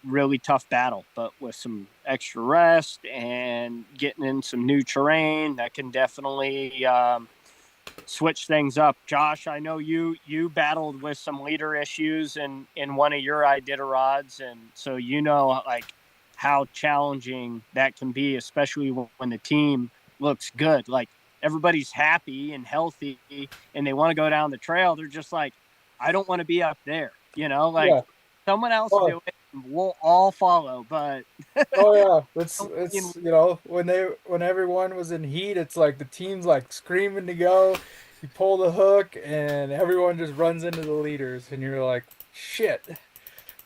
really tough battle. But with some extra rest and getting in some new terrain, that can definitely switch things up. Josh, I know you battled with some leader issues in one of your Iditarods, and so like how challenging that can be, especially when the team looks good. Like, everybody's happy and healthy and they want to go down the trail. They're just like, I don't want to be up there, someone else do it and we'll all follow. But oh yeah, it's when everyone was in heat, it's like the team's like screaming to go. You pull the hook and everyone just runs into the leaders and you're like, shit.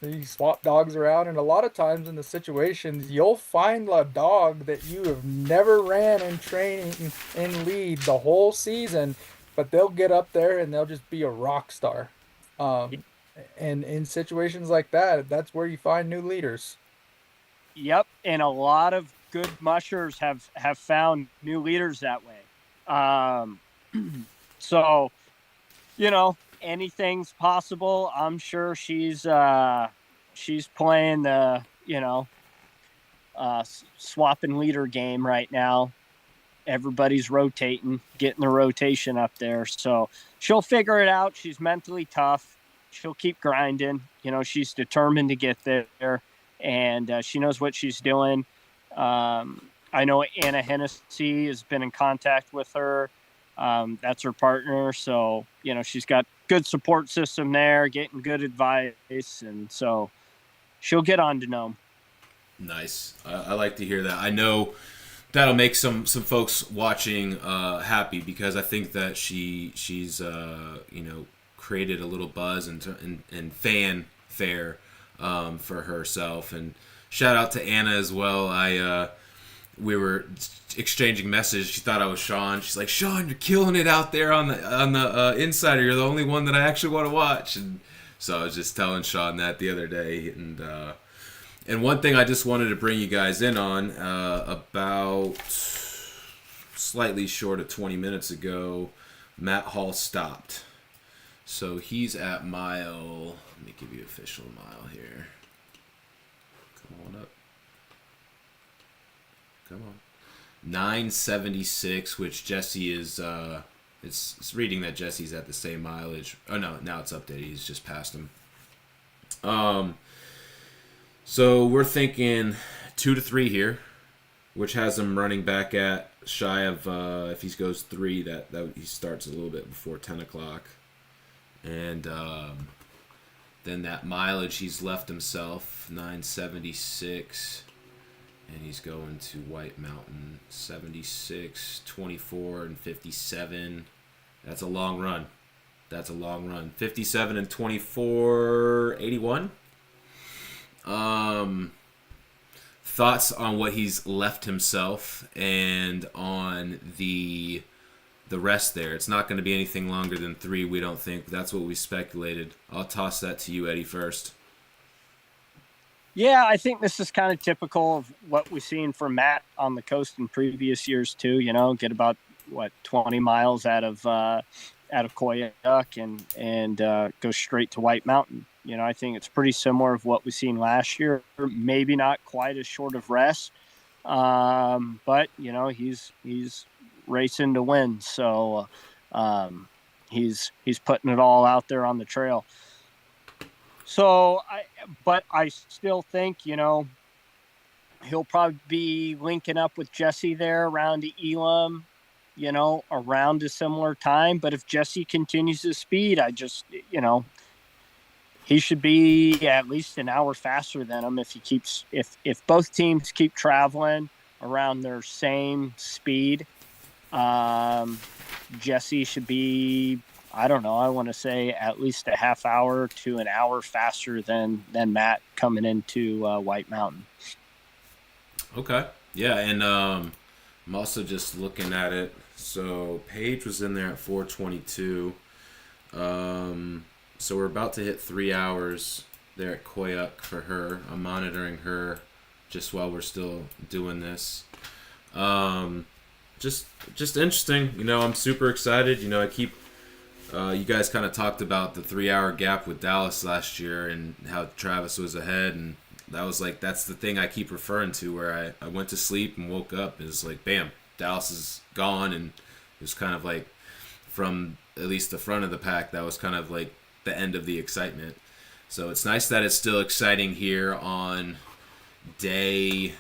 You swap dogs around, and a lot of times in the situations, you'll find a dog that you have never ran in training in lead the whole season, but they'll get up there and they'll just be a rock star. And in situations like that, that's where you find new leaders. Yep, and a lot of good mushers have found new leaders that way. So, anything's possible. I'm sure she's playing the swapping leader game right now. Everybody's rotating, getting the rotation up there. So she'll figure it out. She's mentally tough. She'll keep grinding. She's determined to get there, and she knows what she's doing. I know Anna Hennessy has been in contact with her. That's her partner. So, she's got good support system there, getting good advice. And so she'll get on to Nome. Nice. I like to hear that. I know that'll make some folks watching happy, because I think that she's created a little buzz and fanfare for herself. And shout out to Anna as well. We were exchanging messages. She thought I was Sean. She's like, Sean, you're killing it out there on the Insider. You're the only one that I actually want to watch. And so I was just telling Sean that the other day. And one thing I just wanted to bring you guys in on, about slightly short of 20 minutes ago, Matt Hall stopped. So he's at mile, let me give you official mile here. Come on up. Come on. 976, which Jessie is, it's reading that Jessie's at the same mileage. Oh no, now it's updated. He's just passed him. So we're thinking 2 to 3 here. which has him running back at shy of if he goes 3, that he starts a little bit before 10 o'clock, and then that mileage he's left himself 976, and he's going to White Mountain 76, 24, and 57. That's a long run. 57 and 24, 81. Thoughts on what he's left himself and on the rest there. It's not going to be anything longer than 3, we don't think. That's what we speculated. I'll toss that to you, Eddie, first. Yeah, I think this is kind of typical of what we've seen from Matt on the coast in previous years too. Get about 20 miles out of Koyuk and go straight to White Mountain. I think it's pretty similar of what we've seen last year. Maybe not quite as short of rest, but he's racing to win. So he's putting it all out there on the trail. So I still think he'll probably be linking up with Jessie there around Elam, around a similar time. But if Jessie continues his speed, he should be at least an hour faster than him if both teams keep traveling around their same speed. Jessie should be, I don't know, I want to say at least a half hour to an hour faster than Matt coming into White Mountain. Okay. Yeah, and I'm also just looking at it. So Paige was in there at 4:22. So we're about to hit 3 hours there at Koyuk for her. I'm monitoring her just while we're still doing this. Just interesting. I'm super excited. I keep you guys kind of talked about the 3-hour gap with Dallas last year and how Travis was ahead, and that's the thing I keep referring to, where I went to sleep and woke up and it's like, bam, Dallas is gone, and it was kind of like, from at least the front of the pack, that was kind of like the end of the excitement. So it's nice that it's still exciting here on day,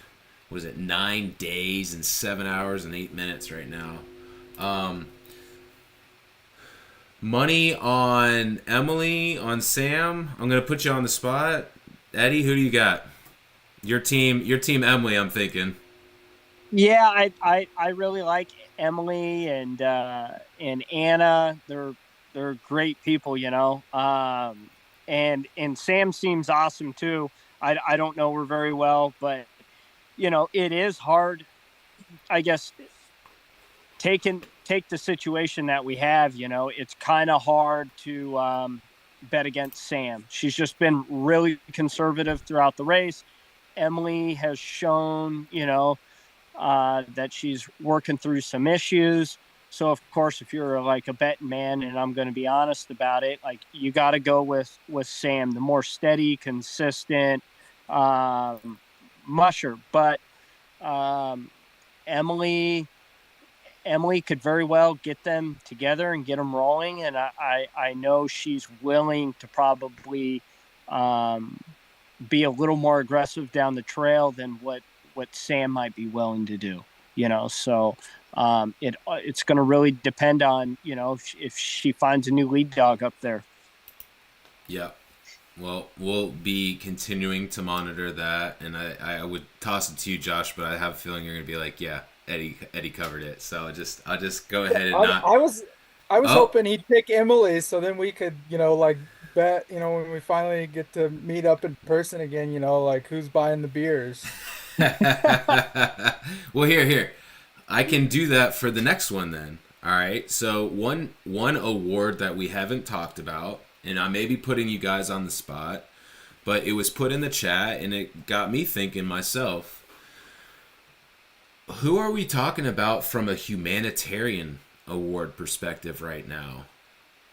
9 days and 7 hours and 8 minutes right now. Money on Emily, on Sam. I'm gonna put you on the spot. Eddie, who do you got? Your team Emily, I'm thinking. Yeah, I really like Emily and Anna. They're great people, and Sam seems awesome too. I don't know her very well, but it is hard, I guess. Take the situation that we have. It's kind of hard to bet against Sam. She's just been really conservative throughout the race. Emily has shown, that she's working through some issues. So, of course, if you're like a betting man, and I'm going to be honest about it, like, you got to go with Sam, the more steady, consistent musher. But Emily could very well get them together and get them rolling. And I know she's willing to probably be a little more aggressive down the trail than what Sam might be willing to do, so it's going to really depend on, if she finds a new lead dog up there. Yeah. Well, we'll be continuing to monitor that, and I would toss it to you, Josh, but I have a feeling you're going to be like, yeah, Eddie covered it. So I'll just go ahead and not. I was hoping he'd pick Emily, so then we could, bet, when we finally get to meet up in person again, who's buying the beers. Well, here. I can do that for the next one then. All right. So one award that we haven't talked about, and I may be putting you guys on the spot, but it was put in the chat and it got me thinking myself. Who are we talking about from a humanitarian award perspective right now?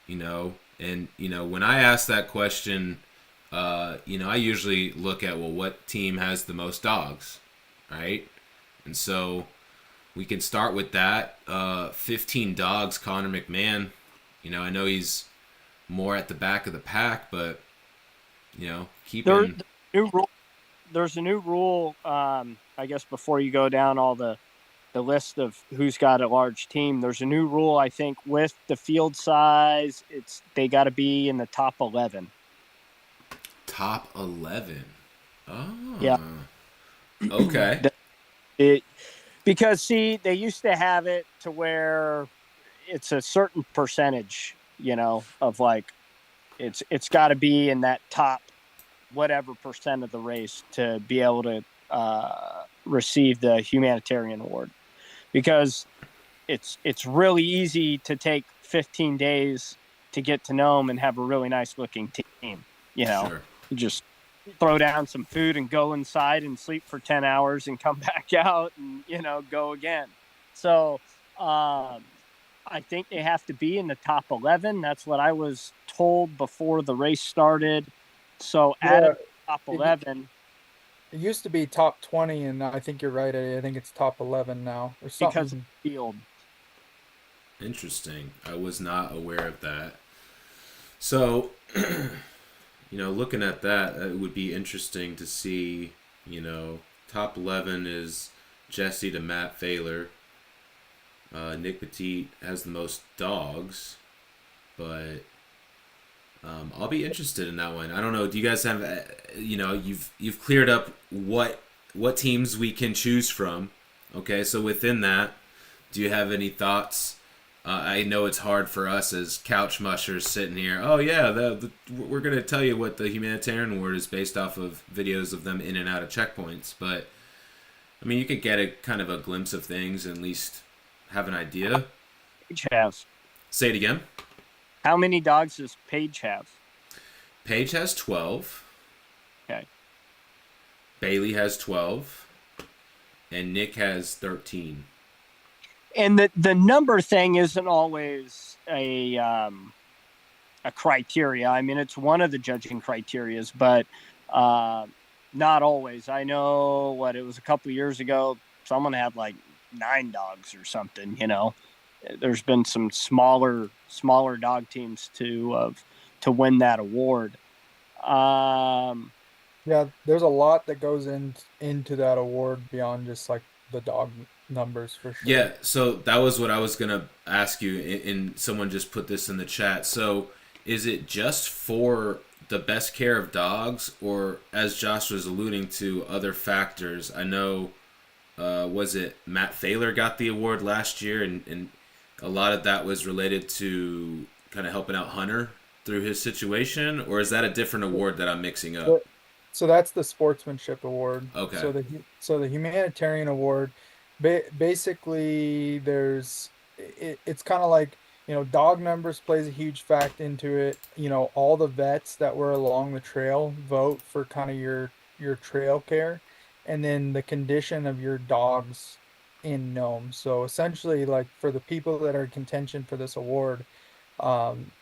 And when I ask that question, I usually look at, well, what team has the most dogs, right? And so we can start with that. 15 dogs, Connor McMahon. I know he's more at the back of the pack, but keeping there's a new rule. I guess before you go down all the list of who's got a large team, there's a new rule. I think with the field size, they got to be in the top 11. Top 11. Oh. Yeah. Okay. Because see, they used to have it to where it's a certain percentage, of like it's got to be in that top whatever percent of the race to be able to receive the humanitarian award, because it's really easy to take 15 days to get to Nome and have a really nice looking team. Sure. You just throw down some food and go inside and sleep for 10 hours and come back out and go again. So I think they have to be in the top 11. That's what I was told before the race started. So at the top 11. It used to be top 20, and I think you're right. I think it's top 11 now or something. Because of the field. Interesting. I was not aware of that. So, looking at that, it would be interesting to see, top 11 is Jessie to Matt Failer. Nick Petit has the most dogs, but I'll be interested in that one. I don't know. Do you guys have, you've cleared up what teams we can choose from. Okay, so within that, do you have any thoughts? I know it's hard for us as couch mushers sitting here. Oh yeah, we're going to tell you what the humanitarian award is based off of videos of them in and out of checkpoints. But I mean, you could get a kind of a glimpse of things and at least have an idea. Paige have. Say it again. How many dogs does Paige have? Paige has 12. Okay. Bailey has 12. And Nick has 13. And the number thing isn't always a criteria. I mean, it's one of the judging criterias, but not always. I know it was a couple of years ago, someone had like 9 dogs or something. There's been some smaller dog teams to win that award. Yeah, there's a lot that goes into that award beyond just like the dog numbers for sure. Yeah, so that was what I was gonna ask you, and someone just put this in the chat. So is it just for the best care of dogs, or as Josh was alluding to, other factors? I know, was it Matt Failer got the award last year, and a lot of that was related to kind of helping out Hunter through his situation, or is that a different award that I'm mixing up? So that's the sportsmanship award. Okay. So the humanitarian award, basically, it's kind of like, dog numbers plays a huge fact into it. All the vets that were along the trail vote for kind of your trail care, and then the condition of your dogs in Nome. So essentially, like for the people that are in contention for this award,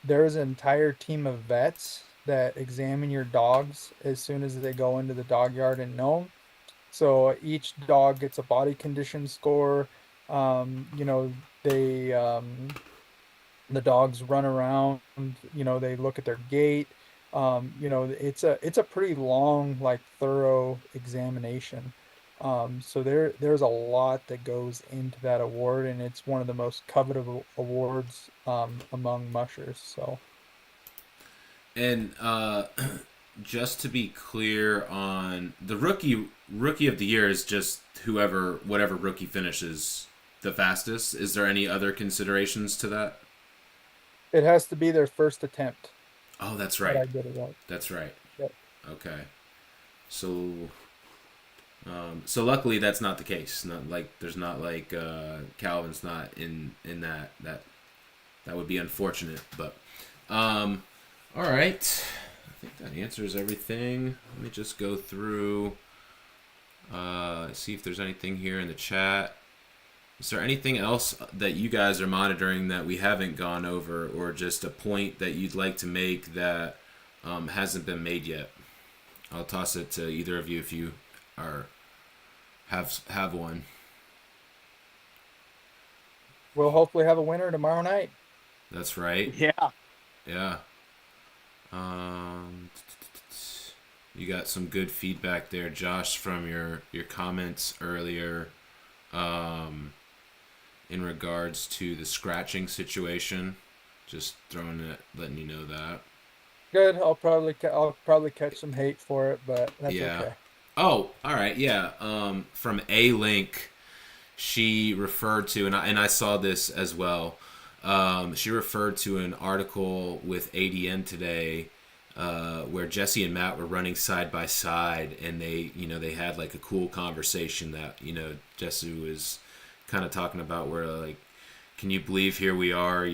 there's an entire team of vets that examine your dogs as soon as they go into the dog yard in Nome. So each dog gets a body condition score. They the dogs run around. They look at their gait. It's a pretty long, like thorough examination. So there's a lot that goes into that award, and it's one of the most coveted awards among mushers. So. And just to be clear on the rookie of the year is just whatever rookie finishes the fastest. Is there any other considerations to that? It has to be their first attempt. Oh, that's right. I get it right. That's right. Yep. Okay. So luckily that's not the case. Not like there's not like Calvin's not in that would be unfortunate, but all right. I think that answers everything. Let me just go through, see if there's anything here in the chat. Is there anything else that you guys are monitoring that we haven't gone over, or just a point that you'd like to make that hasn't been made yet? I'll toss it to either of you if you have one. We'll hopefully have a winner tomorrow night. That's right. Yeah. Yeah. You got some good feedback there, Josh, from your comments earlier, um, in regards to the scratching situation. Just letting you know that. Good. I'll probably catch some hate for it, but that's Yeah. okay. Oh, all right. Yeah. From A Link, she referred to, and I saw this as well. She referred to an article with ADN today, where Jesse and Matt were running side by side, and they had like a cool conversation that Jesse was kind of talking about where like, can you believe here we are,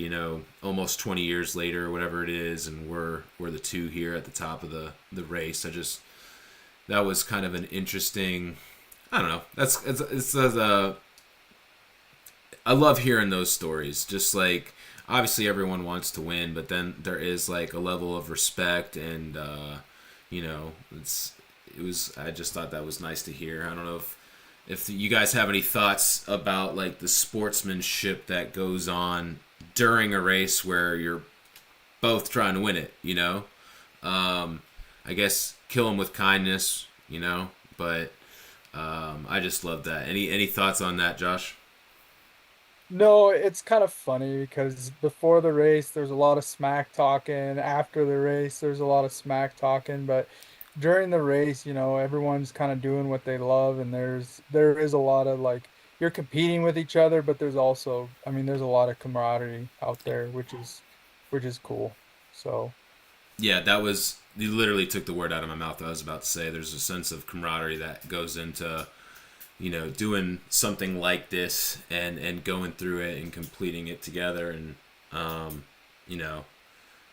almost 20 years later, or whatever it is, and we're the two here at the top of the race. That was kind of an interesting. I don't know. I love hearing those stories. Just like obviously everyone wants to win, but then there is like a level of respect, and you know, it was. I just thought that was nice to hear. I don't know if you guys have any thoughts about like the sportsmanship that goes on during a race where you're both trying to win it. I guess kill them with kindness. But I just love that. Any thoughts on that, Josh? No, it's kind of funny because before the race, there's a lot of smack talking. After the race, there's a lot of smack talking. But during the race, everyone's kind of doing what they love, and there is a lot of like you're competing with each other, but there's also, I mean, there's a lot of camaraderie out there, which is cool. So Yeah, that was you literally took the word out of my mouth. I was about to say there's a sense of camaraderie that goes into doing something like this and going through it and completing it together. And you know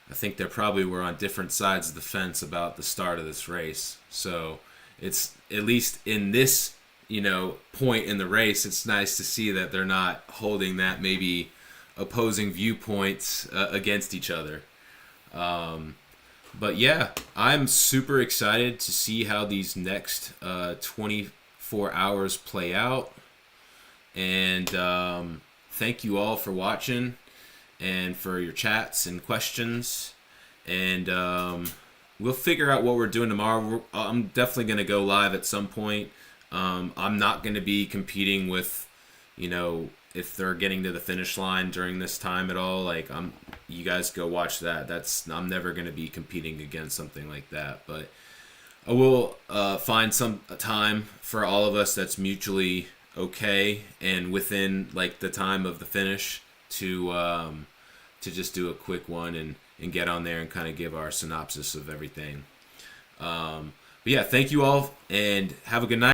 I think they probably were on different sides of the fence about the start of this race. So it's at least in this point in the race, it's nice to see that they're not holding that maybe opposing viewpoints against each other. But yeah, I'm super excited to see how these next 24 hours play out. And thank you all for watching and for your chats and questions. And we'll figure out what we're doing tomorrow. I'm definitely going to go live at some point. I'm not going to be competing with, if they're getting to the finish line during this time at all. Like, you guys go watch that. I'm never going to be competing against something like that. But I will find some time for all of us that's mutually okay and within like the time of the finish to just do a quick one and get on there and kind of give our synopsis of everything. But yeah, thank you all and have a good night.